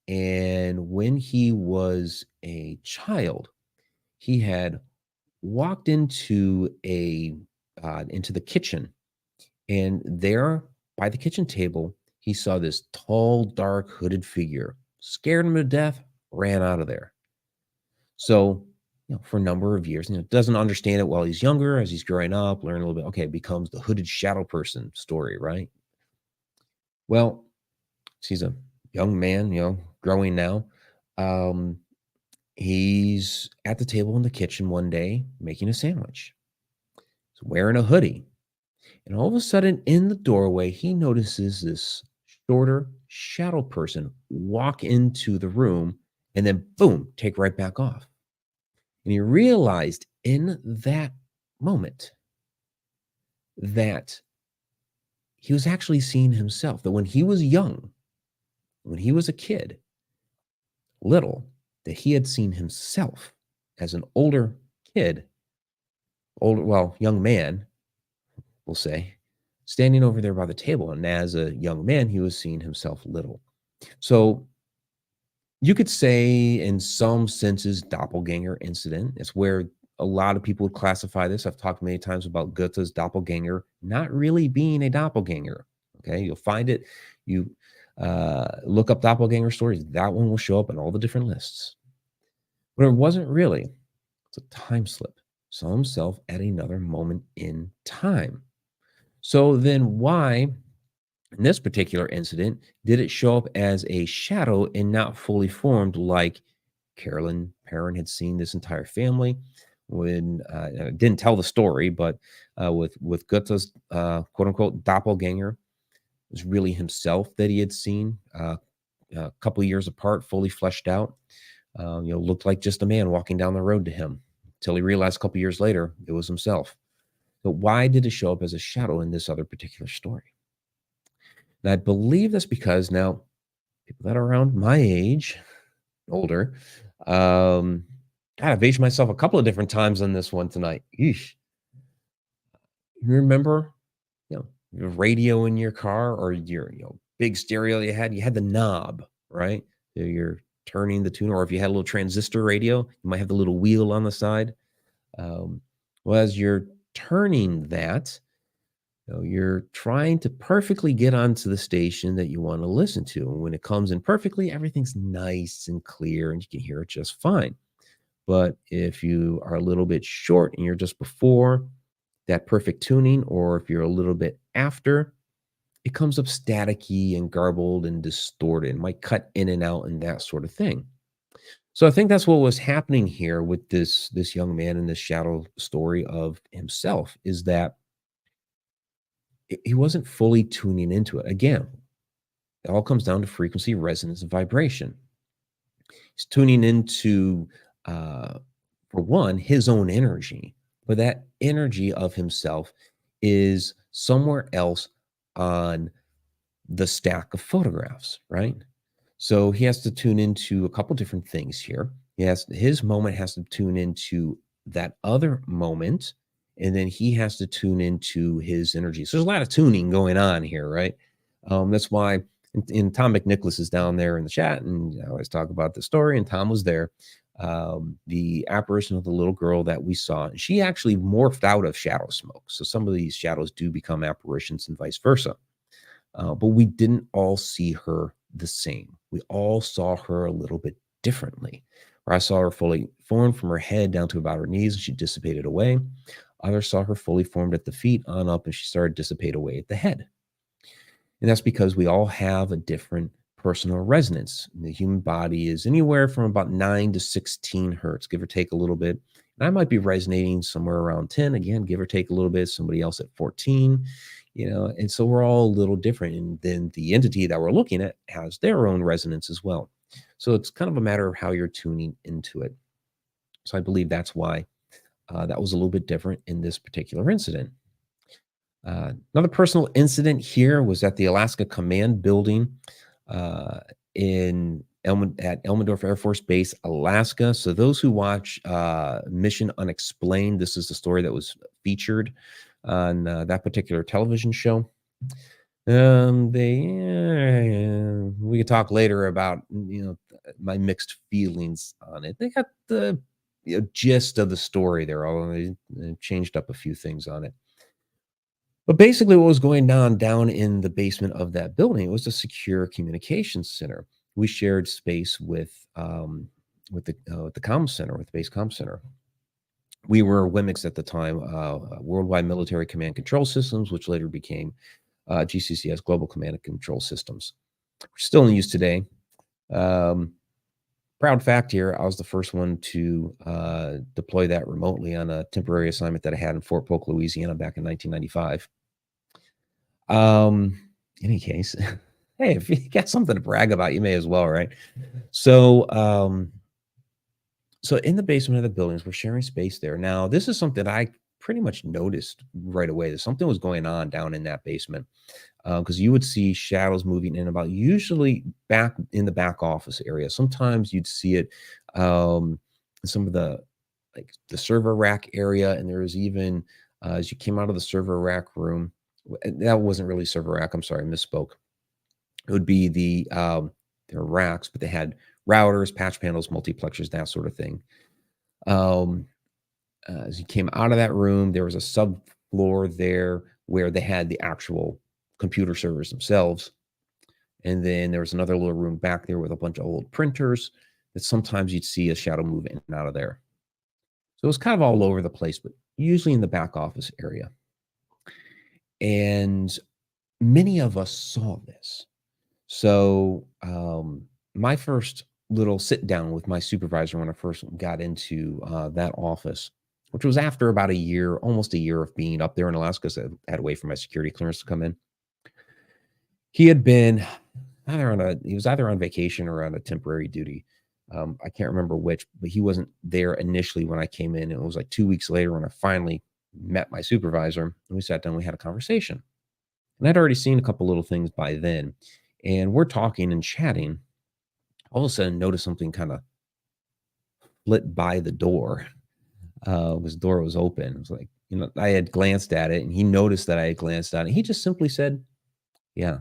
And when he was a child, he had walked into the kitchen, and there by the kitchen table, he saw this tall, dark, hooded figure, scared him to death, ran out of there. So, for a number of years, doesn't understand it while he's younger. As he's growing up, learn a little bit. Okay, it becomes the hooded shadow person story, right? Well, he's a young man, growing now. Um, he's at the table in the kitchen one day making a sandwich. He's wearing a hoodie. And all of a sudden, in the doorway, he notices this shorter shadow person walk into the room and then, boom, take right back off. And he realized in that moment that he was actually seeing himself, that when he was young, when he was a kid, little, that he had seen himself as an older kid, young man, we'll say, standing over there by the table. And as a young man, he was seeing himself little. So you could say, in some senses, doppelganger incident. It's where a lot of people would classify this. I've talked many times about Goethe's doppelganger not really being a doppelganger. Okay, you'll find it. You look up doppelganger stories. That one will show up in all the different lists. But it wasn't really. It's a time slip. Saw himself at another moment in time. So then why, in this particular incident, did it show up as a shadow and not fully formed like Carolyn Perrin had seen this entire family? When didn't tell the story, but with Goethe's quote unquote doppelganger, it was really himself that he had seen a couple of years apart, fully fleshed out. Looked like just a man walking down the road to him until he realized a couple of years later it was himself. But why did it show up as a shadow in this other particular story? And I believe that's because now people that are around my age, older, God, I've aged myself a couple of different times on this one tonight. Yeesh. You remember, your radio in your car or your big stereo you had the knob, right? So you're turning the tune, or if you had a little transistor radio, you might have the little wheel on the side. Well, as you're turning that, you're trying to perfectly get onto the station that you want to listen to. And when it comes in perfectly, everything's nice and clear and you can hear it just fine. But if you are a little bit short and you're just before that perfect tuning, or if you're a little bit after, it comes up staticky and garbled and distorted. It might cut in and out and that sort of thing. So I think that's what was happening here with this young man in this shadow story of himself, is that he wasn't fully tuning into it. Again, it all comes down to frequency, resonance, and vibration. He's tuning into, for one, his own energy, but that energy of himself is somewhere else on the stack of photographs, right? So he has to tune into a couple different things here. His moment has to tune into that other moment, and then he has to tune into his energy. So there's a lot of tuning going on here, right? That's why And Tom McNicholas is down there in the chat, and I always talk about the story, and Tom was there. The apparition of the little girl that we saw, she actually morphed out of shadow smoke. So some of these shadows do become apparitions and vice versa. But we didn't all see her the same. We all saw her a little bit differently. Where I saw her fully formed from her head down to about her knees, and she dissipated away. Others saw her fully formed at the feet on up, and she started to dissipate away at the head. And that's because we all have a different personal resonance. The human body is anywhere from about 9 to 16 hertz, give or take a little bit. And I might be resonating somewhere around 10, again, give or take a little bit, somebody else at 14, and so we're all a little different. And then the entity that we're looking at has their own resonance as well. So it's kind of a matter of how you're tuning into it. So I believe that's why that was a little bit different in this particular incident. Another personal incident here was at the Alaska Command Building at Elmendorf Air Force Base, Alaska. So those who watch Mission Unexplained, this is the story that was featured on that particular television show. We could talk later about my mixed feelings on it. They got the gist of the story there, although they changed up a few things on it. But basically what was going on down in the basement of that building was a secure communications center. We shared space with the comm center, with the base comm center. We were WMIX at the time, Worldwide Military Command Control Systems, which later became GCCS, Global Command and Control Systems. We're still in use today. Proud fact here, I was the first one to deploy that remotely on a temporary assignment that I had in Fort Polk, Louisiana back in 1995. Any case, hey, if you got something to brag about, you may as well, right? So in the basement of the buildings, we're sharing space there. Now, this is something I pretty much noticed right away that something was going on down in that basement, because you would see shadows moving in about, usually back in the back office area. Sometimes you'd see it in some of the server rack area, and there was even as you came out of the server rack room, that wasn't really server rack, I'm sorry, misspoke. It would be their racks, but they had routers, patch panels, multiplexers, that sort of thing. As you came out of that room, there was a subfloor there where they had the actual computer servers themselves. And then there was another little room back there with a bunch of old printers that sometimes you'd see a shadow move in and out of there. So it was kind of all over the place, but usually in the back office area. And many of us saw this. So my first little sit down with my supervisor when I first got into that office, which was after about a year, almost a year of being up there in Alaska, so I had to wait for my security clearance to come in. He had been he was either on vacation or on a temporary duty. I can't remember which, but he wasn't there initially when I came in. It was like 2 weeks later when I finally met my supervisor, and we sat down, we had a conversation. And I'd already seen a couple little things by then. And we're talking and chatting. All of a sudden, noticed something kind of flit by the door. His door was open. It was like, I had glanced at it, and he noticed that I had glanced at it. He just simply said, "Yeah,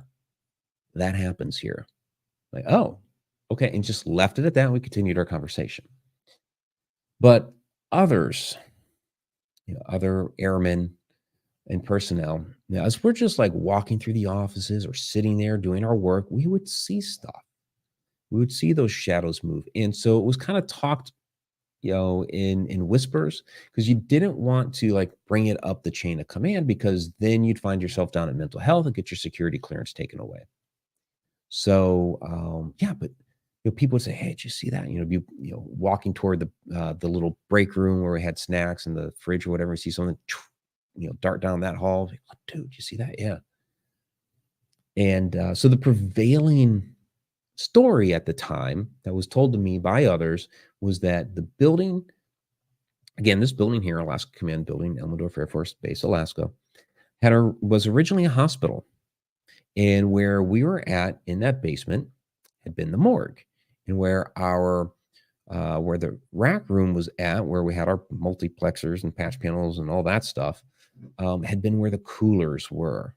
that happens here." Like, oh, okay. And just left it at that. And we continued our conversation. But others, other airmen and personnel, as we're just like walking through the offices or sitting there doing our work, we would see stuff. We would see those shadows move. And so it was kind of talked, in whispers, because you didn't want to bring it up the chain of command, because then you'd find yourself down at mental health and get your security clearance taken away. So, but people would say, "Hey, did you see that?" Be walking toward the little break room where we had snacks in the fridge or whatever. You see something, dart down that hall. Like, "Oh, dude, you see that?" Yeah. And so the prevailing story at the time that was told to me by others was that the building, again, this building here, Alaska Command Building, Elmendorf Air Force Base, Alaska, was originally a hospital. And where we were at in that basement had been the morgue, and where where the rack room was at, where we had our multiplexers and patch panels and all that stuff, had been where the coolers were.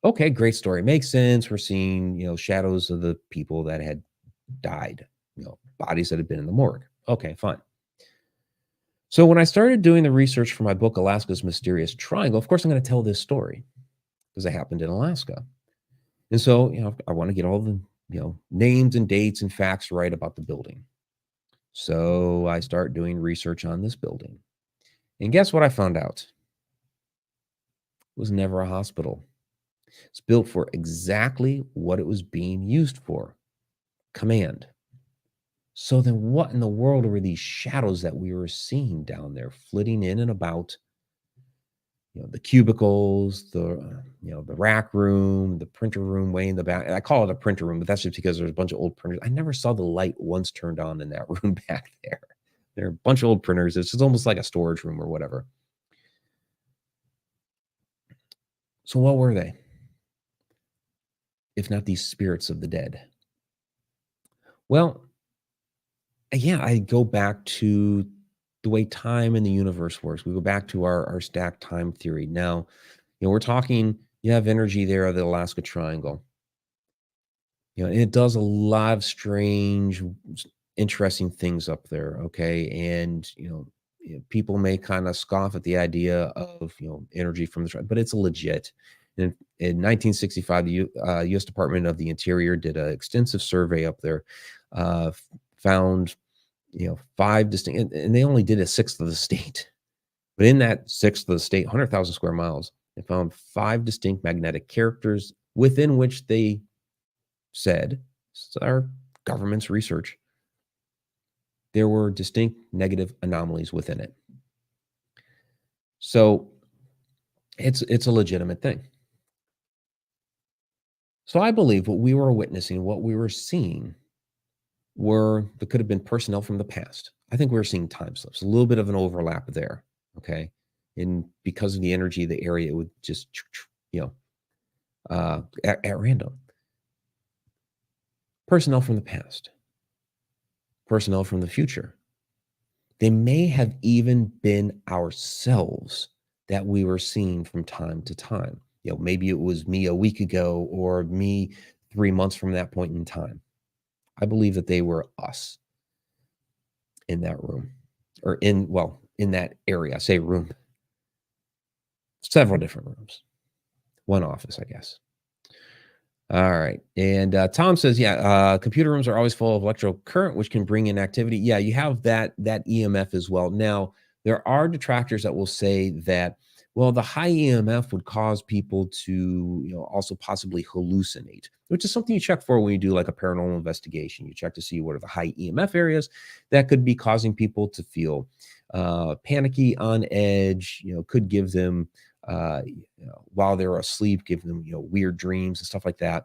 Okay, great story. Makes sense. We're seeing, shadows of the people that had died, bodies that had been in the morgue. Okay, fine. So when I started doing the research for my book, Alaska's Mysterious Triangle, of course, I'm going to tell this story because it happened in Alaska. And so, I want to get all the, names and dates and facts right about the building. So I start doing research on this building. And guess what I found out? It was never a hospital. It's built for exactly what it was being used for, command. So then what in the world were these shadows that we were seeing down there flitting in and about, the cubicles, the rack room, the printer room way in the back. I call it a printer room, but that's just because there's a bunch of old printers. I never saw the light once turned on in that room back there. There are a bunch of old printers. It's just almost like a storage room or whatever. So what were they, if not these spirits of the dead? Well, yeah, I go back to the way time in the universe works. We go back to our stacked time theory. Now, we're talking, you have energy there of the Alaska Triangle. And it does a lot of strange, interesting things up there. Okay. And, people may kind of scoff at the idea of, energy from the, but it's legit. In 1965, the U.S. Department of the Interior did an extensive survey up there, found, five distinct, and they only did a sixth of the state. But in that sixth of the state, 100,000 square miles, they found five distinct magnetic characters within which they said, this is our government's research, there were distinct negative anomalies within it. So it's a legitimate thing. So I believe what we were witnessing, what we were seeing, there could have been personnel from the past. I think we were seeing time slips, a little bit of an overlap there. Okay. And because of the energy of the area, it would just, at random. Personnel from the past, personnel from the future. They may have even been ourselves that we were seeing from time to time. Maybe it was me a week ago or me 3 months from that point in time. I believe that they were us in that room or in that area. I say room, several different rooms, one office, I guess. All right. And Tom says, computer rooms are always full of electrical current, which can bring in activity. Yeah, you have that EMF as well. Now, there are detractors that will say that, well, the high EMF would cause people to, also possibly hallucinate, which is something you check for when you do like a paranormal investigation. You check to see what are the high EMF areas that could be causing people to feel panicky, on edge, could give them while they're asleep, give them, weird dreams and stuff like that.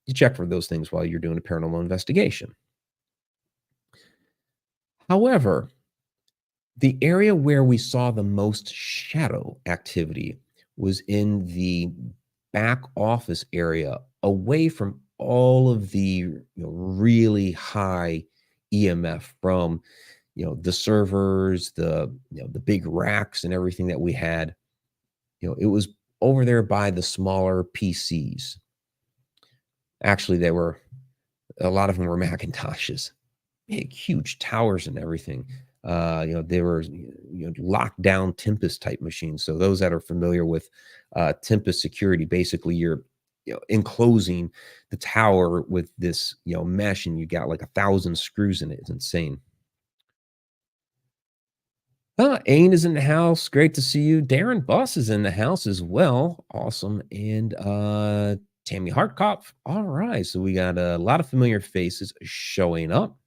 You check for those things while you're doing a paranormal investigation. However, the area where we saw the most shadow activity was in the back office area, away from all of the really high EMF from the servers, the big racks and everything that we had. It was over there by the smaller PCs. Actually, a lot of them were Macintoshes, big, huge towers and everything. They were locked down Tempest type machines. So those that are familiar with Tempest security, basically you're enclosing the tower with this mesh, and you got like 1,000 screws in it. It's insane. Ain is in the house. Great to see you. Darren Buss is in the house as well. Awesome. And Tammy Hartkopf. All right. So we got a lot of familiar faces showing up.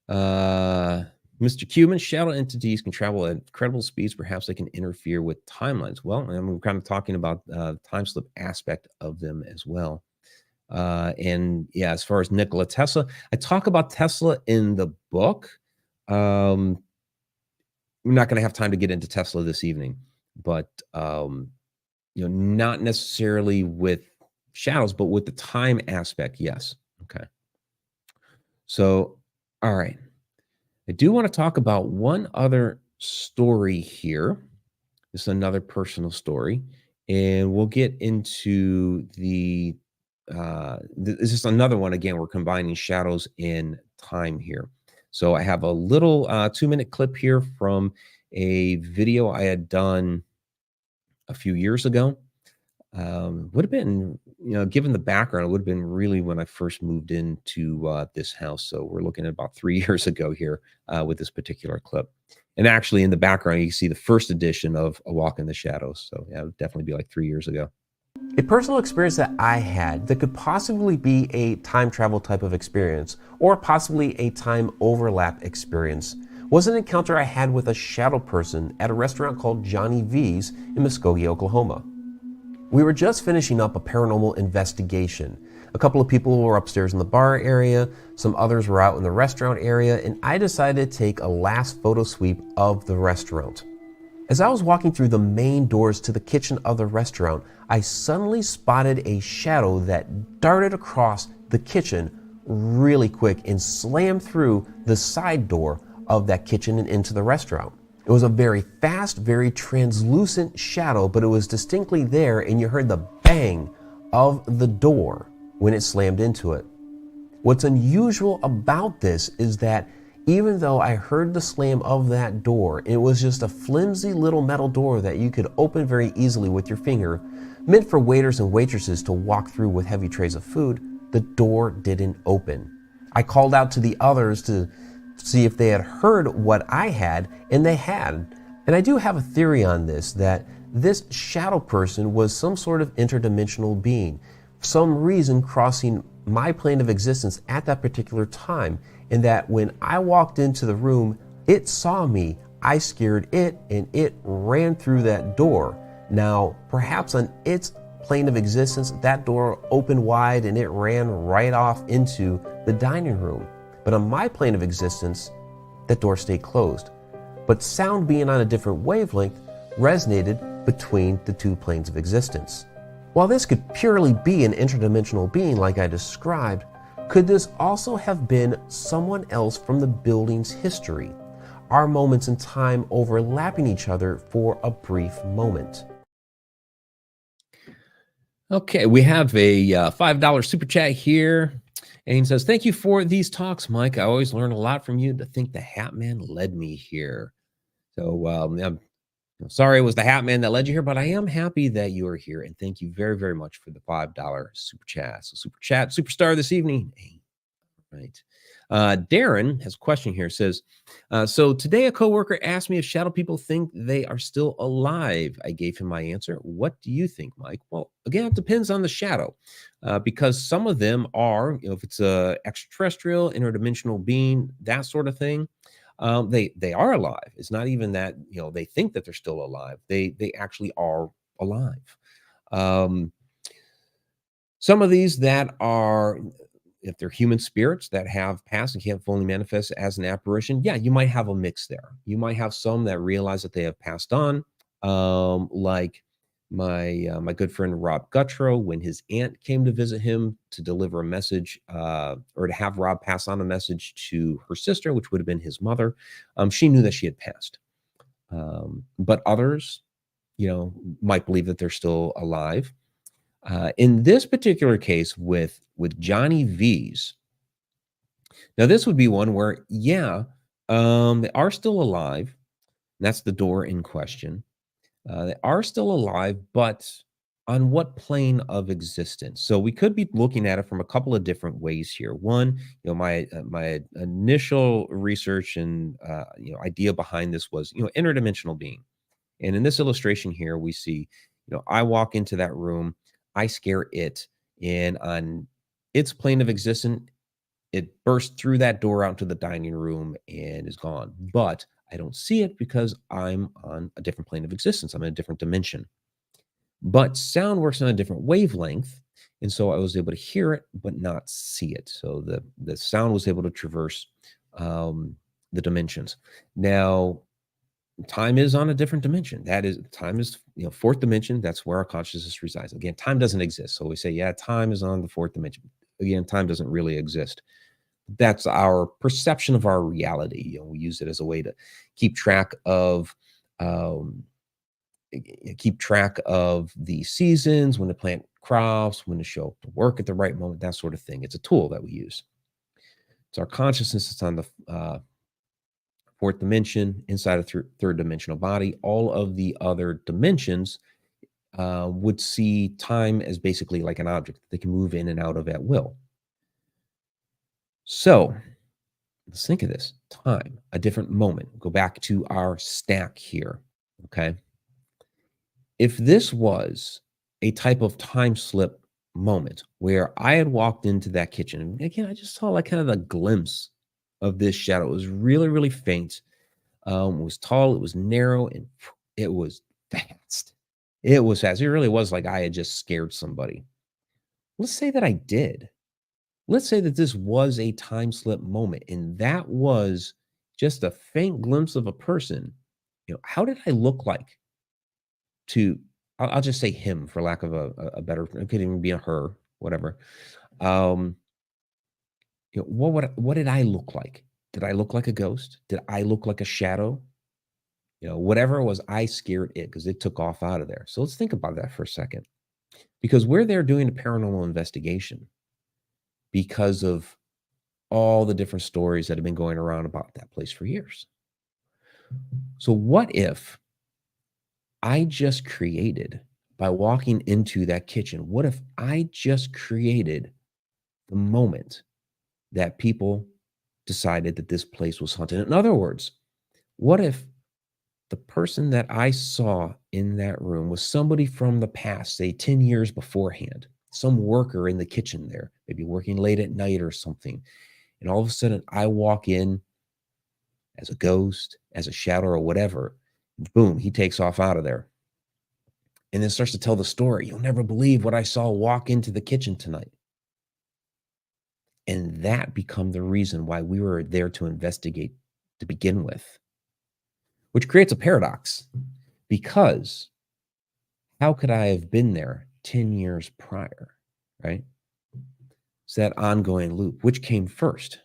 Mr. Cuban, shadow entities can travel at incredible speeds. Perhaps they can interfere with timelines. Well, and we're kind of talking about the time slip aspect of them as well. And yeah, as far as Nikola Tesla, I talk about Tesla in the book. We're not going to have time to get into Tesla this evening, but not necessarily with shadows, but with the time aspect, yes. Okay. So, all right. I do want to talk about one other story here. This is another personal story, and we'll get into this is another one. Again, we're combining shadows and time here. So I have a little 2-minute clip here from a video I had done a few years ago. Would have been, given the background, it would have been really when I first moved into this house. So we're looking at about 3 years ago here with this particular clip. And actually, in the background, you can see the first edition of A Walk in the Shadows. So yeah, it would definitely be like 3 years ago. A personal experience that I had that could possibly be a time travel type of experience, or possibly a time overlap experience, was an encounter I had with a shadow person at a restaurant called Johnny V's in Muskogee, Oklahoma. We were just finishing up a paranormal investigation. A couple of people were upstairs in the bar area, some others were out in the restaurant area, and I decided to take a last photo sweep of the restaurant. As I was walking through the main doors to the kitchen of the restaurant, I suddenly spotted a shadow that darted across the kitchen really quick and slammed through the side door of that kitchen and into the restaurant. It was a very fast, very translucent shadow, but it was distinctly there, and you heard the bang of the door when it slammed into it. What's unusual about this is that even though I heard the slam of that door, it was just a flimsy little metal door that you could open very easily with your finger, meant for waiters and waitresses to walk through with heavy trays of food. The door didn't open. I called out to the others to see if they had heard what I had, and they had. And I do have a theory on this, that this shadow person was some sort of interdimensional being, for some reason crossing my plane of existence at that particular time, and that when I walked into the room, it saw me, I scared it, and it ran through that door. Now, perhaps on its plane of existence, that door opened wide and it ran right off into the dining room. But on my plane of existence, that door stayed closed. But sound being on a different wavelength resonated between the two planes of existence. While this could purely be an interdimensional being like I described, could this also have been someone else from the building's history? Our moments in time overlapping each other for a brief moment. Okay, we have a $5 super chat here. And he says, "Thank you for these talks, Mike. I always learn a lot from you. To think the Hat Man led me here." So I'm sorry it was the Hat Man that led you here, but I am happy that you are here. And thank you very, very much for the $5 super chat. So super chat, superstar this evening. Hey, right. Darren has a question here. Says, so today a coworker asked me if shadow people think they are still alive. I gave him my answer. What do you think, Mike? Well, again, it depends on the shadow, because some of them are, if it's a extraterrestrial, interdimensional being, that sort of thing, they are alive. It's not even that they think that they're still alive. They actually are alive. Some of these that are, if they're human spirits that have passed and can't fully manifest as an apparition, yeah, you might have a mix there. You might have some that realize that they have passed on, like my good friend Rob Guttrow, when his aunt came to visit him to deliver a message, or to have Rob pass on a message to her sister, which would have been his mother. She knew that she had passed, but others, might believe that they're still alive. In this particular case with Johnny V's, now this would be one where, yeah, they are still alive. That's the door in question. They are still alive, but on what plane of existence? So we could be looking at it from a couple of different ways here. One, my initial research and idea behind this was interdimensional being. And in this illustration here, we see, I walk into that room, I scare it, and on its plane of existence, it bursts through that door out into the dining room and is gone. But I don't see it because I'm on a different plane of existence. I'm in a different dimension. But sound works on a different wavelength, and so I was able to hear it but not see it. So the sound was able to traverse the dimensions. Now, time is on a different dimension. Time is, fourth dimension. That's where our consciousness resides. Again, time doesn't exist. So we say, yeah, time is on the fourth dimension. Again, time doesn't really exist. That's our perception of our reality. We use it as a way to keep track of keep track of the seasons, when to plant crops, when to show up to work at the right moment, that sort of thing. It's a tool that we use. It's our consciousness. It's on the fourth dimension, inside a third dimensional body. All of the other dimensions would see time as basically like an object they can move in and out of at will. So let's think of this time, a different moment. Go back to our stack here. Okay. If this was a type of time slip moment where I had walked into that kitchen, and again, I just saw like kind of a glimpse of this shadow. It was really, really faint. It was tall, it was narrow, and it was fast. It was fast. It really was like I had just scared somebody. Let's say that I did. Let's say that this was a time slip moment, and that was just a faint glimpse of a person. How did I look like to, I'll just say him for lack of a better, it could even be a her, whatever. What did I look like? Did I look like a ghost? Did I look like a shadow? Whatever it was, I scared it because it took off out of there. So let's think about that for a second. Because we're there doing a paranormal investigation because of all the different stories that have been going around about that place for years. So what if I just created, by walking into that kitchen, what if I just created the moment that people decided that this place was haunted? In other words, what if the person that I saw in that room was somebody from the past, say 10 years beforehand, some worker in the kitchen there, maybe working late at night or something. And all of a sudden I walk in as a ghost, as a shadow or whatever, boom, he takes off out of there. And then starts to tell the story. You'll never believe what I saw walk into the kitchen tonight. And that become the reason why we were there to investigate to begin with, which creates a paradox, because how could I have been there 10 years prior, right? It's that ongoing loop. Which came first?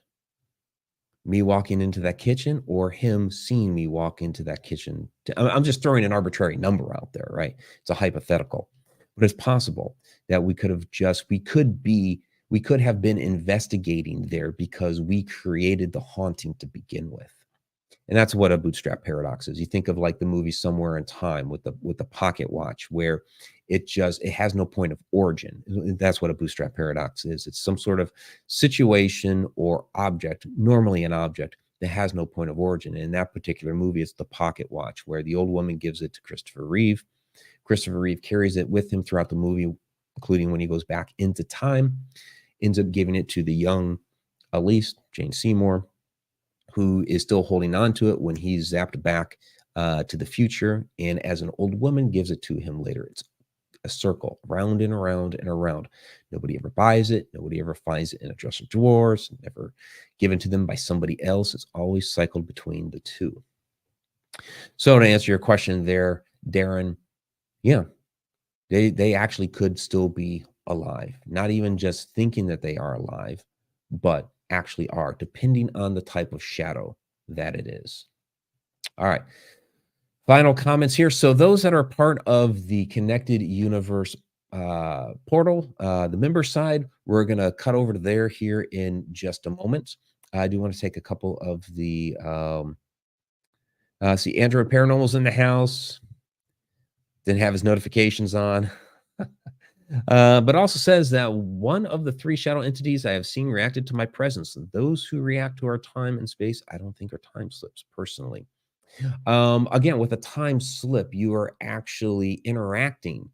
Me walking into that kitchen or him seeing me walk into that kitchen? I'm just throwing an arbitrary number out there, right? It's a hypothetical, but it's possible that we could have been investigating there because we created the haunting to begin with. And that's what a bootstrap paradox is. You think of like the movie Somewhere in Time with the pocket watch, where it has no point of origin. That's what a bootstrap paradox is. It's some sort of situation or object, normally an object, that has no point of origin. And in that particular movie, it's the pocket watch, where the old woman gives it to Christopher Reeve. Christopher Reeve carries it with him throughout the movie, including when he goes back into time, ends up giving it to the young Elise, Jane Seymour, who is still holding on to it when he's zapped back to the future. And as an old woman gives it to him later. It's a circle, round and around and around. Nobody ever buys it. Nobody ever finds it in a dresser drawers, never given to them by somebody else. It's always cycled between the two. So to answer your question there, Darren, yeah, they actually could still be alive. Not even just thinking that they are alive, but actually are, depending on the type of shadow that it is. All right. Final comments here. So those that are part of the Connected Universe portal, the member side, we're going to cut over to there here in just a moment. I do want to take a couple of the, see, Android Paranormal's in the house. Didn't have his notifications on. But also says that one of the 3 shadow entities I have seen reacted to my presence. Those who react to our time and space, I don't think are time slips personally. Again, with a time slip, you are actually interacting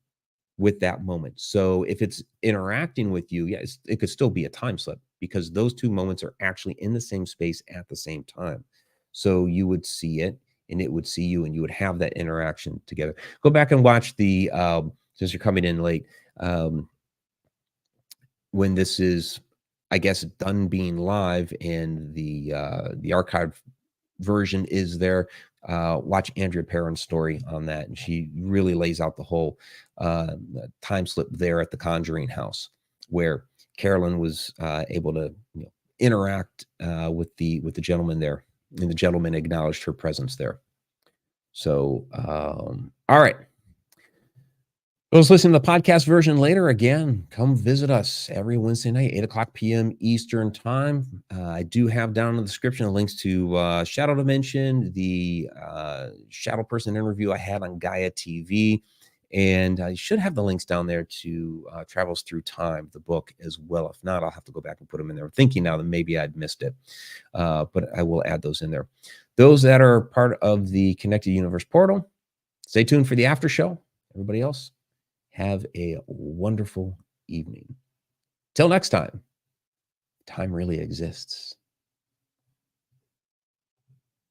with that moment. So if it's interacting with you, yes, it could still be a time slip, because those 2 moments are actually in the same space at the same time. So you would see it and it would see you and you would have that interaction together. Go back and watch the, since you're coming in late, when this is, I guess, done being live and the archived version is there, watch Andrea Perron's story on that, and she really lays out the whole time slip there at the Conjuring house, where Carolyn was able to interact with the gentleman there, and the gentleman acknowledged her presence there. So all right, Those listening to the podcast version later, again, come visit us every Wednesday night, 8 o'clock p.m. Eastern time. I do have down in the description links to Shadow Dimension, the Shadow Person interview I had on Gaia TV, and I should have the links down there to Travels Through Time, the book as well. If not, I'll have to go back and put them in there. I'm thinking now that maybe I'd missed it, but I will add those in there. Those that are part of the Connected Universe portal, stay tuned for the after show. Everybody else, have a wonderful evening. Till next time, time really exists.